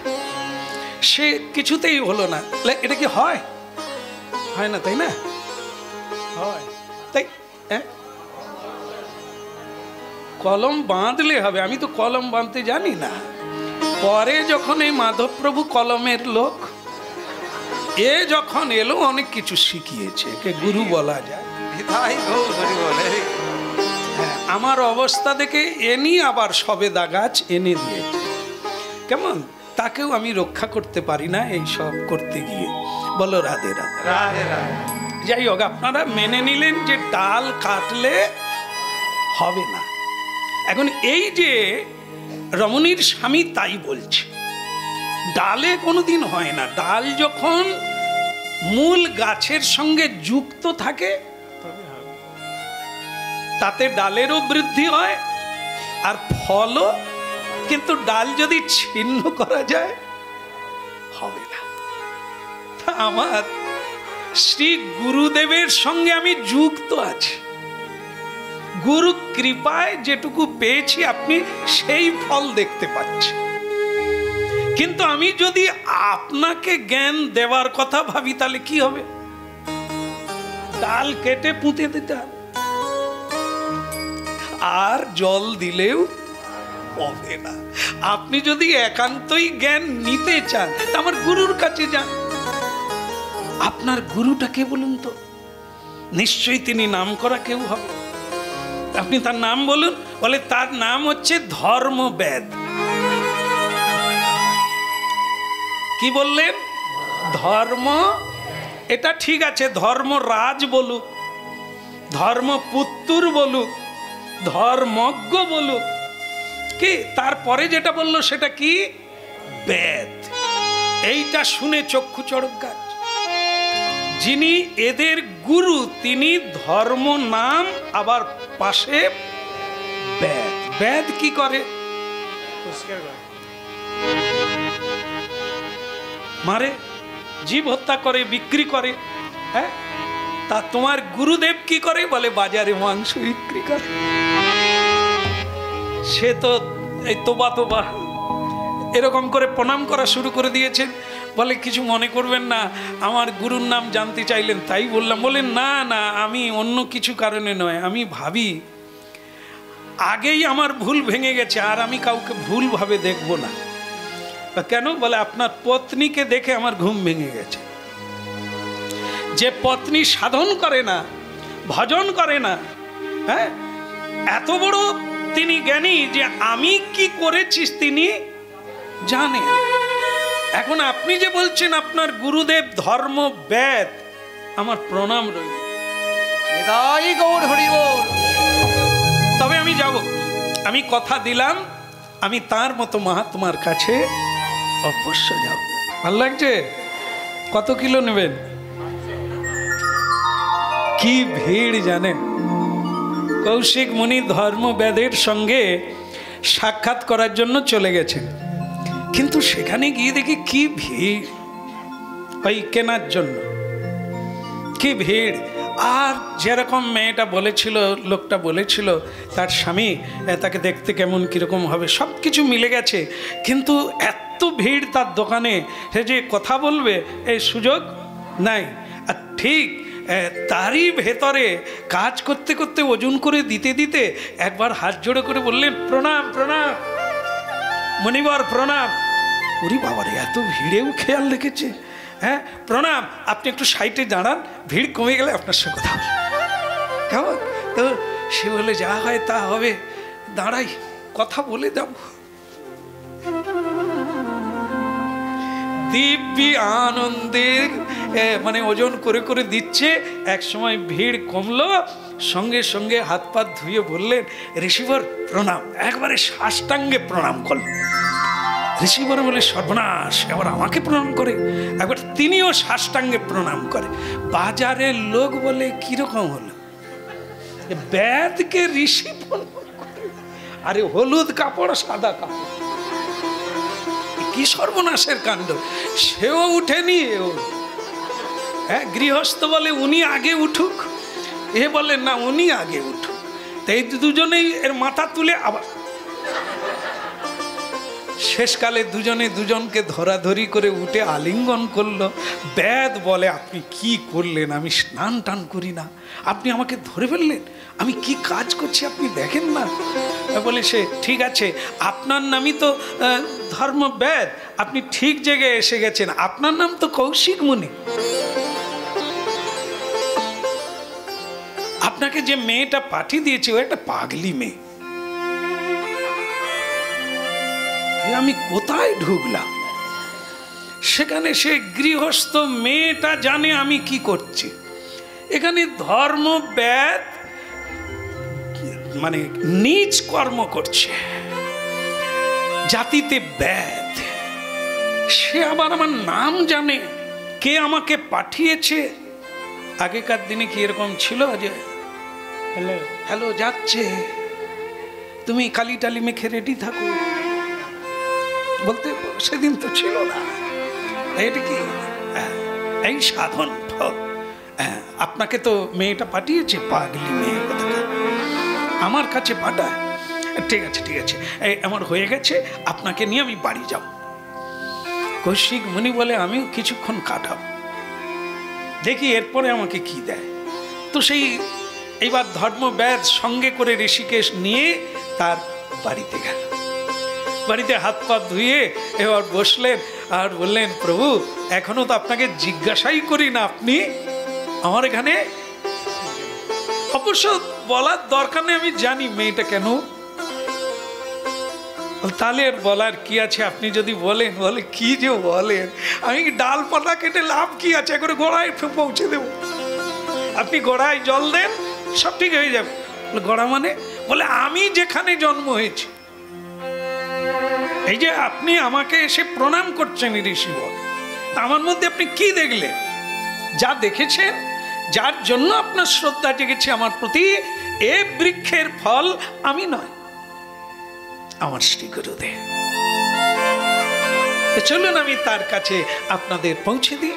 সে কিছুতেই হলো না। এটা কি হয়? হয় না, তাই না? হয়। তাই কলম বাঁধলে হবে? আমি তো কলম বাঁধতে জানি না। পরে যখন এই মাধবপ্রভু কলমের লোক, এ যখন এলো অনেক কিছু শিখিয়েছে, একে গুরু বলা যায়। হ্যাঁ, আমার অবস্থা দেখে এনি আবার সবেদা গাছ এনে দিয়েছে। কেমন? তাকেও আমি রক্ষা করতে পারি না এই সব করতে গিয়ে। বলো রাধে রাধে। রাধে রাধে। যাই হোক, আপনারা মেনে নিলেন যে ডাল কাটলে হবে না। এখন এই যে রমণীর স্বামী তাই বলছে, ডালে কোনোদিন হয় না। ডাল যখন মূল গাছের সঙ্গে যুক্ত থাকে তাতে ডালেরও বৃদ্ধি হয় আর ফলও। কিন্তু ডাল যদি ছিন্ন করা যায় হবে না। আমার শ্রী গুরুদেবের সঙ্গে আমি যুক্ত আছি, গুরু কৃপায় যেটুকু পেয়েছি আপনি সেই ফল দেখতে পাচ্ছেন। কিন্তু আমি যদি আপনাকে জ্ঞান দেওয়ার কথা ভাবি তাহলে কি হবে? ডাল কেটে পুঁতে দিতে হবে, আর জল দিলেও হবে না। আপনি যদি একান্তই জ্ঞান নিতে চান আমার গুরুর কাছে যান। আপনার গুরুটা কে বলুন তো? নিশ্চয়ই তিনি নাম করা কেউ হবে। আপনি তার নাম বলুন, বলে তার নাম হচ্ছে ধর্মবেদ। কি বললেন? ধর্ম, এটা ঠিক আছে, ধর্মরাজ বলুক, ধর্মপুত্র বলুক, ধর্মজ্ঞ বলুক, কি তারপরে যেটা বললো সেটা কি? বেদ। এইটা শুনে চক্ষু চড়ক গাছ। যিনি এদের গুরু তিনি ধর্ম নাম, আবার পাশে বেদ। বেদ কি করে? মারে, জীব হত্যা করে, বিক্রি করে। হ্যাঁ, তা তোমার গুরুদেব কি করে? বলে বাজারে মাংস বিক্রি করে। সে তো এই তোবা তোবা এরকম করে প্রণাম করা শুরু করে দিয়েছেন। বলে কিছু মনে করবেন না, আমার গুরুর নাম জানতে চাইলেন তাই বললাম। বলে না না, আমি অন্য কিছু কারণে নয়, আমি ভাবি আগেই আমার ভুল ভেঙে গেছে, আর আমি কাউকে ভুলভাবে দেখব না। কেন? বলে আপনার পত্নীকে দেখে আমার ঘুম ভেঙে গেছে। যে পত্নী সাধন করে না, ভজন করে না, হ্যাঁ, এত বড় তিনি জ্ঞানী যে আমি কি করেছি তিনি জানেন। এখন আপনি যে বলছেন আপনার গুরুদেব ধর্মবেদ, আমার প্রণাম রইল। তবে আমি যাব, আমি কথা দিলাম, আমি তার মতো মহাত্মার কাছে অবশ্য যাব। ভালো লাগছে? কত কিলো নেবেন? কি ভিড় জানেন? কৌশিক মুনি ধর্মবেদের সঙ্গে সাক্ষাৎ করার জন্য চলে গেছেন, কিন্তু সেখানে গিয়ে দেখি কি ভিড়, ওই কেনার জন্য কি ভিড়। আর যেরকম মেয়েটা বলেছিল, লোকটা বলেছিল তার স্বামী তাকে দেখতে কেমন কীরকম হবে, সব কিছু মিলে গেছে, কিন্তু এত ভিড় তার দোকানে, সে যে কথা বলবে এই সুযোগ নাই। আর ঠিক তারই ভেতরে কাজ করতে করতে ওজন করে দিতে দিতে একবার হাত জোড়ো করে বললেন, প্রণাম প্রণাম মণিবর প্রণাম। ওরে বাবারে, এত ভিড়েও খেয়াল রেখেছে। হ্যাঁ প্রণাম, আপনি একটু সাইডে দাঁড়ান, ভিড় কমে গেলে আপনার সঙ্গে কথা হবে। কেমন? তো সে বলে যা হয় তা হবে, দাঁড়াই, কথা বলে যাব। দিব্যি আনন্দে মানে ওজন করে করে দিচ্ছে। এক সময় ভিড় কমলো, সঙ্গে সঙ্গে হাত পা ধুয়ে বললেন, ঋষিবর প্রণাম। একবারে সাষ্টাঙ্গে প্রণাম করলেন। ঋষিবর বলে সর্বনাশ, এবার আমাকে প্রণাম করে। একবার তিনিও সাষ্টাঙ্গে প্রণাম করে। বাজারের লোক বলে কিরকম হলো, বেদকে ঋষি প্রণাম করে আরে হলুদ কাপড় সাদা কাপড়, কি সর্বনাশের কাণ্ড। সেও উঠেনি, এও। হ্যাঁ, গৃহস্থ বলে উনি আগে উঠুক, এ বলে না উনি আগে উঠুক। তাই দুজনেই এর মাথা তুলে আবার শেষকালে দুজনে দুজনকে ধরাধরি করে উঠে আলিঙ্গন করলো। বেদ বলে আপনি কি করলেন? আমি স্নান টান করি না, আপনি আমাকে ধরে ফেললেন, আমি কি কাজ করছি আপনি দেখেন না? বলে সে ঠিক আছে, আপনার নামই তো ধর্মবেদ, আপনি ঠিক জায়গায় এসে গেছেন, আপনার নাম তো কৌশিক মুনি। আপনাকে যে মেয়েটা পাঠিয়ে দিয়েছে ও একটা পাগলি মেয়ে, আমি কোথায় ঢুকলাম? সেখানে সে গৃহস্থ মেয়েটা জানে আমি কি করছি। এখানে ধর্মবেদ মানে নিজ কর্ম করছে, জাতিতে বেদ। সে আবার আমার নাম জানে, কে আমাকে পাঠিয়েছে। আগেকার দিনে কি এরকম ছিল যে হ্যালো হ্যালো যাচ্ছে, তুমি কালি টালি মেখে রেডি থাকো বলতে? সেদিন তো ছিল না। এটা কি এই সাধন ফল? আপনাকে তো মেয়েটা পাঠিয়েছে, পাগলি মেয়ে, আমার কাছে পাঠায়। ঠিক আছে ঠিক আছে, এই আমার হয়ে গেছে, আপনাকে নিয়ে আমি বাড়ি যাব। কৌশিক মুনি বলে আমিও কিছুক্ষণ কাটাবো, দেখি এরপরে আমাকে কি দেয়। তো সেই এইবার ধর্মবেদ সঙ্গে করে ঋষিকেশ নিয়ে তার বাড়িতে গেল। বাড়িতে হাত পা ধুয়ে এবার বসলেন আর বললেন, প্রভু এখনো তো আপনাকে জিজ্ঞাসাই করি না, আপনি আমার এখানে। অবশ্য বলার দরকার নেই, আমি জানি মেয়েটা কেন। তাহলে আর বলার কি আছে? আপনি যদি বলেন, বলে কি যে বলেন, আমি ডাল পাতা কেটে লাভ কি আছে, করে গোড়ায় পৌঁছে দেব। আপনি গোড়ায় জল দেন, সব ঠিক হয়ে যাবে। গোড়া মানে বলে আমি যেখানে জন্ম হয়েছি, এই যে আপনি আমাকে এসে প্রণাম করছেন ঋষি বল, আমার মধ্যে আপনি কি দেখলেন? যা দেখেছেন, যার জন্য আপনার শ্রদ্ধা জেগেছে আমার প্রতি, এ বৃক্ষের ফল আমি নয়, আমার শ্রী গুরুদেব। চলুন আমি তার কাছে আপনাদের পৌঁছে দিই।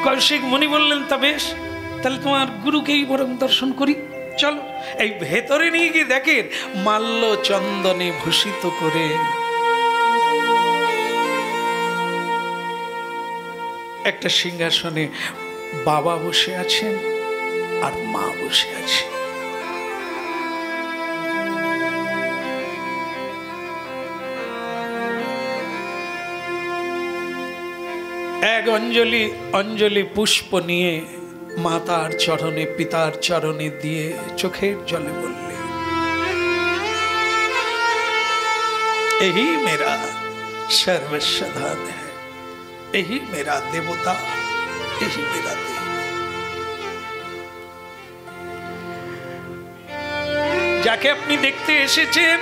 কৌশিক মুনি বললেন, তা বেশ, তাহলে তোমার গুরুকেই বরং দর্শন করি, চলো। এই ভেতরে নিয়ে গিয়ে দেখেন মাল্য চন্দনে ভূষিত করে একটা সিংহাসনে বাবা বসে আছেন আর মা বসে আছে। এক অঞ্জলি অঞ্জলি পুষ্প নিয়ে মাতার চরণে, পিতার চরণে দিয়ে চোখের জলে বললে, यही मेरा सर्वस्व धन है, यही मेरा देवता, यही मेरा देव। যাকে আপনি দেখতে এসেছেন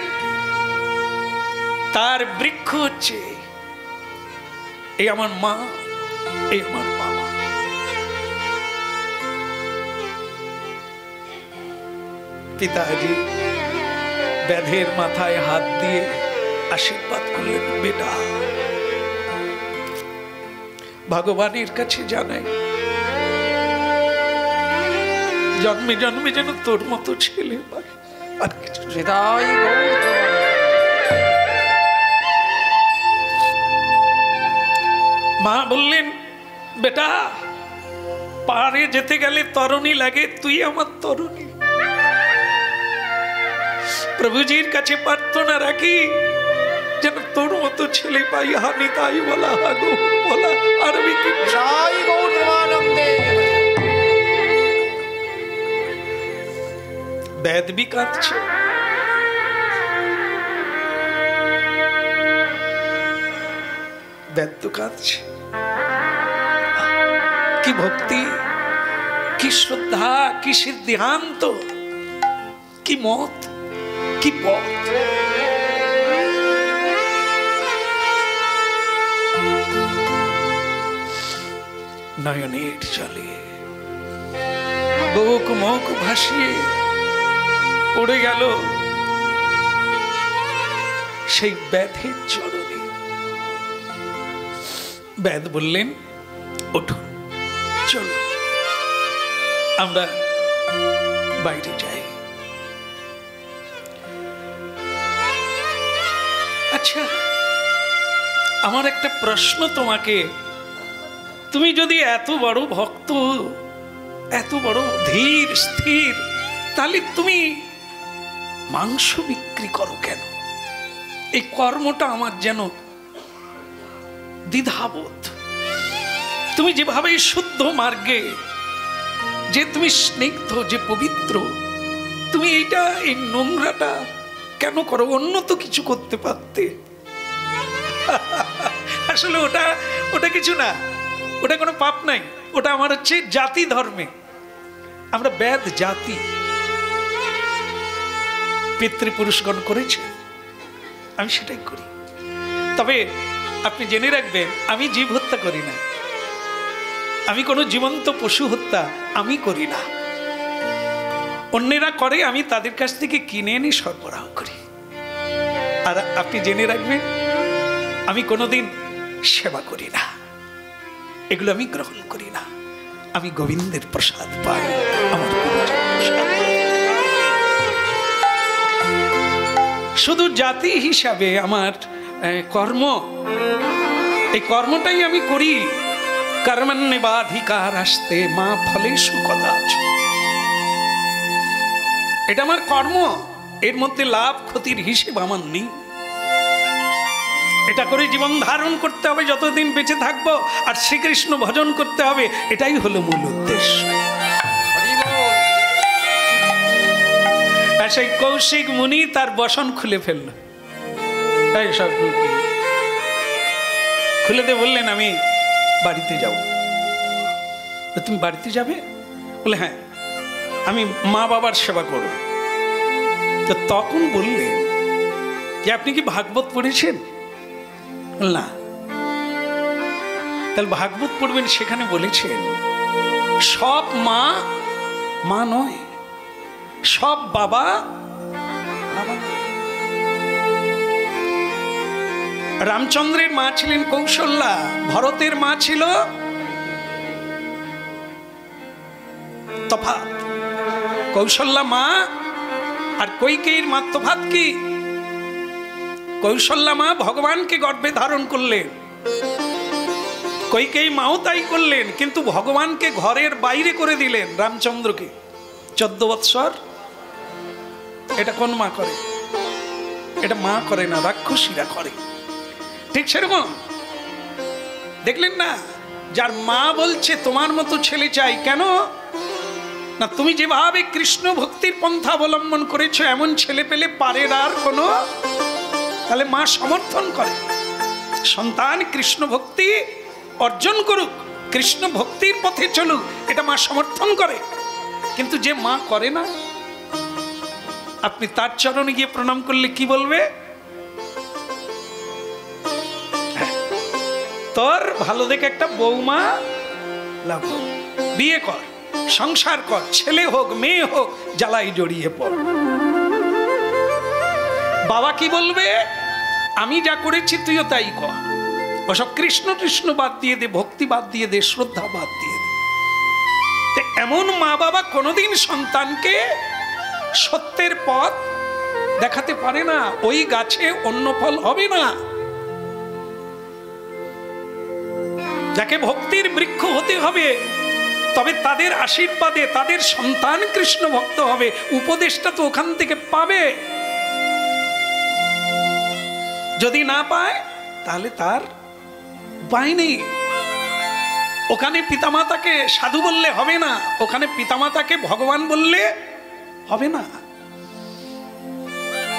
তার বৃক্ষ হচ্ছে এই আমার মা, এই আমার বাবা। পিতাজি ব্যাধের মাথায় হাত দিয়ে আশীর্বাদ করলেন, বেটা ভগবানের কাছে জানাই জন্মে জন্মে যেন তোর মতো ছেলে পাই, আর কিছু। মা বললেন, বেটা পাহাড়ে যেতে গেলে তরুণী লাগে, তুই আমার তরুণী। প্রভুজির কাছে প্রার্থনা রাখি যেন তোর মতো ছেলে পাই। হানি তাই বলা, হাগো বলা, আরবি কি বেদ भी কাঁদছে। বেদ তো কাঁদছে। কি ভক্তি, কি শ্রদ্ধা, কি সিদ্ধান্ত, কি মত, কি পথ। নয়নের জলে বুক মুখ ভাসিয়ে পড়ে গেল সেই ব্যাধের চরণে। ব্যাধ বললেন, ওঠুন, চলো আমরা বাইরে যাই। আচ্ছা, আমার একটা প্রশ্ন তোমাকে, তুমি যদি এত বড় ভক্ত, এত বড় ধীর স্থির, তাহলে তুমি মাংস বিক্রি করো কেন? এই কর্মটা আমার যেন দ্বিধাবোধ। তুমি যেভাবে শুদ্ধ মার্গে, যে তুমি স্নিগ্ধ, যে পবিত্র, তুমি এইটা, এই নোংরাটা কেন করো? অন্য তো কিছু করতে পারতে। আসলে ওটা কিছু না, ওটা কোনো পাপ নাই। ওটা আমার হচ্ছে জাতি ধর্মে, আমরা বেদ জাতি। পিতৃপুরুষগণ করেছে, আমি সেটাই করি। তবে আপনি জেনে রাখবেন, আমি জীব হত্যা করি না, আমি কোনো জীবন্ত পশু হত্যা আমি করি না। অন্যেরা করে, আমি তাদের কাছ থেকে কিনে এনে সরবরাহ করি। আর আপনি জেনে রাখবেন, আমি কোনোদিন সেবা করি না, এগুলো আমি গ্রহণ করি না। আমি গোবিন্দের প্রসাদ পাই, আমার শুধু জাতি হিসাবে আমার কর্ম, এই কর্মটাই আমি করি। কর্মণ্যেবাধিকার আসতে মা ফলেষু কদাচ, এটা আমার কর্ম। এর মধ্যে লাভ ক্ষতির হিসেব আমার নেই। এটা করে জীবন ধারণ করতে হবে যতদিন বেঁচে থাকবো, আর শ্রীকৃষ্ণ ভজন করতে হবে, এটাই হলো মূল উদ্দেশ্য। আর সেই কৌশিক মুনি তার বসন খুলে ফেলল, সব খুলে দিয়ে বললেন, আমি বাড়িতে যাব। তুমি বাড়িতে যাবে? বলে, হ্যাঁ, আমি মা বাবার সেবা করব। তো তখন বললেন যে, আপনি কি ভাগবত পড়েছেন? না। তাহলে ভাগবত পড়বেন, সেখানে বলেছেন সব মা মা নয়, সব বাবা বাবা নয়। রামচন্দ্রের মা ছিলেন কৌশল্যা, ভরতের মা ছিল তফাৎ। কৌশল্যা মা আর কৈকেয়ীর মা তফাৎ কি? কৌশল্যা মা ভগবানকে গর্ভে ধারণ করলেন, কৈকেয়ী মাও তাই করলেন, কিন্তু ভগবানকে ঘরের বাইরে করে দিলেন রামচন্দ্রকে 14 বৎসর। এটা কোন মা করে? এটা মা করে না, রাক্ষসীরা করে। ঠিক সেরকম দেখলেন না, যার মা বলছে তোমার মতো ছেলে চাই, কেন না? তুমি যেভাবে কৃষ্ণ ভক্তির পন্থা অবলম্বন করেছো, এমন ছেলে পেলে পারে আর কোনো, তাহলে মা সমর্থন করে সন্তান কৃষ্ণ ভক্তি অর্জন করুক, কৃষ্ণ ভক্তির পথে চলুক, এটা মা সমর্থন করে। কিন্তু যে মা করে না, আপনি তার চরণে গিয়ে প্রণাম করলে কি বলবে? তোর ভালো দেখে একটা বৌমা লাভ, বিয়ে কর, সংসার কর, ছেলে হোক মেয়ে হোক, জ্বালাই জড়িয়ে পড়। বাবা কি বলবে? আমি যা করেছি তুইও তাই কর। ওসব কৃষ্ণ কৃষ্ণ বাদ দিয়ে দে, ভক্তি বাদ দিয়ে দে, শ্রদ্ধা বাদ দিয়ে দে। এমন মা বাবা কোনোদিন সন্তানকে সত্যের পথ দেখাতে পারে না। ওই গাছে অন্য ফল হবে না। যাকে ভক্তির বৃক্ষ হতে হবে, তবে তাদের আশীর্বাদে তাদের সন্তান কৃষ্ণ ভক্ত হবে, উপদেশটা তো ওখান থেকে পাবে। যদি না পায়, তাহলে তার উপায় নেই। ওখানে পিতামাতাকে সাধু বললে হবে না, ওখানে পিতামাতাকে ভগবান বললে হবে না।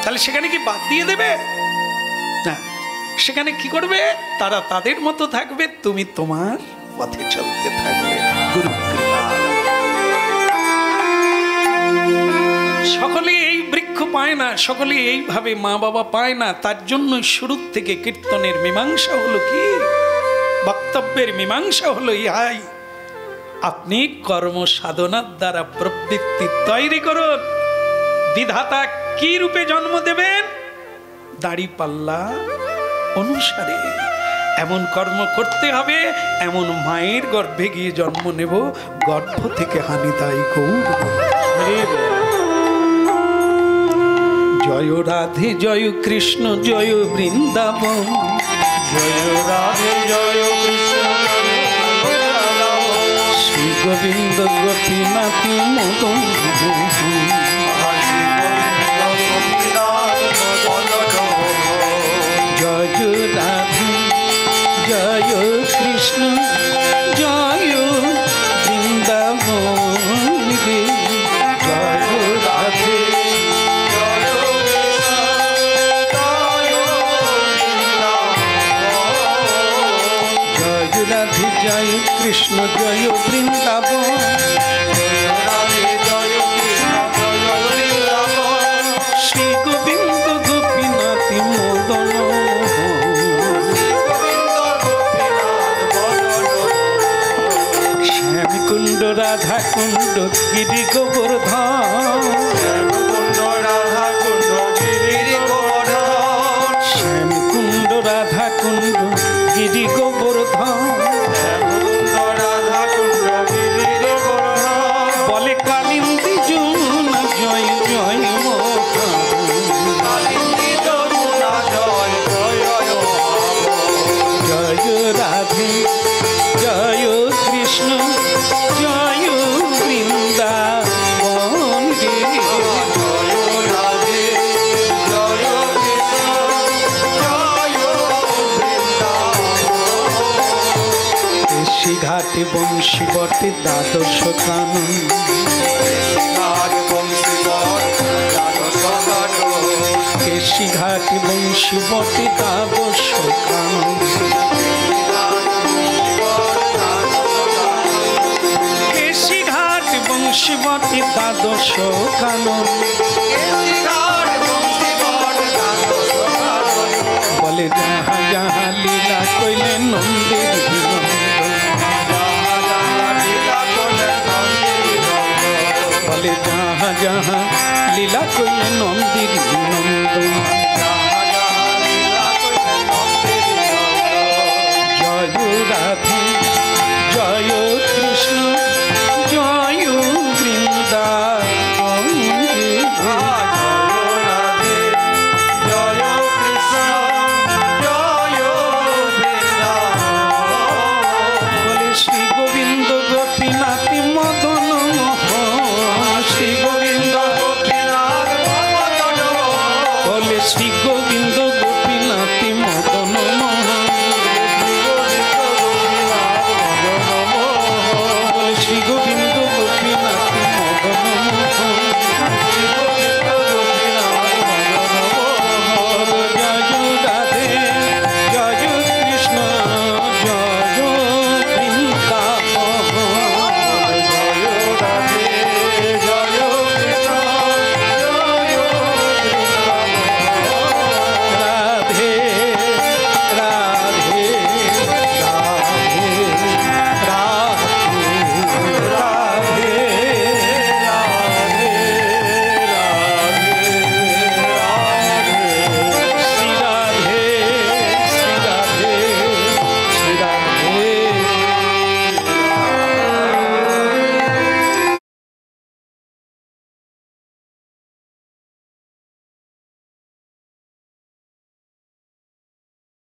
তাহলে সেখানে কি বাদ দিয়ে দেবে? না, সেখানে কি করবে? তারা তাদের মতো থাকবে, তুমি তোমার পথে চলতে থাকবে। গুরু কৃপা। সকলে এই বৃক্ষ পায় না, সকলে এইভাবে মা বাবা পায় না। তার জন্য শুরু থেকে কীর্তনের মীমাংসা হলো কি? বক্তব্যের মীমাংসা হলো ইহাই, আপনি কর্ম সাধনার দ্বারা প্রবৃত্তি তৈরি করুন। বিধাতা কি রূপে জন্ম দেবেন? দাড়িপাল্লা অনুসারে এমন কর্ম করতে হবে, এমন মায়ের গর্ভে গিয়ে জন্ম নেব, গর্ভ থেকে হানি তাই গৌর। জয় রাধে জয় কৃষ্ণ জয় বৃন্দাবন, জয় রাধে জয় কৃষ্ণ শ্রী গোবিন্দ গোপীনাথ মদন জয় রাধে জয় কৃষ্ণ জয় বৃন্দাবন রে, জয় রাধে জয় রাধে জয় কৃষ্ণ জয় বৃন্দাবন, শ্রী গোবিন্দ গোপীনাথ মদন শ্যাম কুণ্ড রাধা কুণ্ড গিরি গোবর্ধন, শ্যাম কুণ্ড রাধা কুণ্ড গিরি গোবর্ধন, বলে কালিন্দী যমুনা জয় জয় জয় রাধে জয় কৃষ্ণ জয় বৃন্দাবন রে, কেশি ঘাটে বংশী বটে দ্বাদশ কানন, কেশি ঘাটে বংশী বটে দ্বাদশ কানন, কেশি ঘাট বংশী বটে দ্বাদশ কানন, বলে যাহা যাহা লীলা কইলে নন্দের বলে যাহা যাহা লীলা কইলে নন্দির নন্দন, জয় রাধে জয় কৃষ্ণ জয় বৃন্দা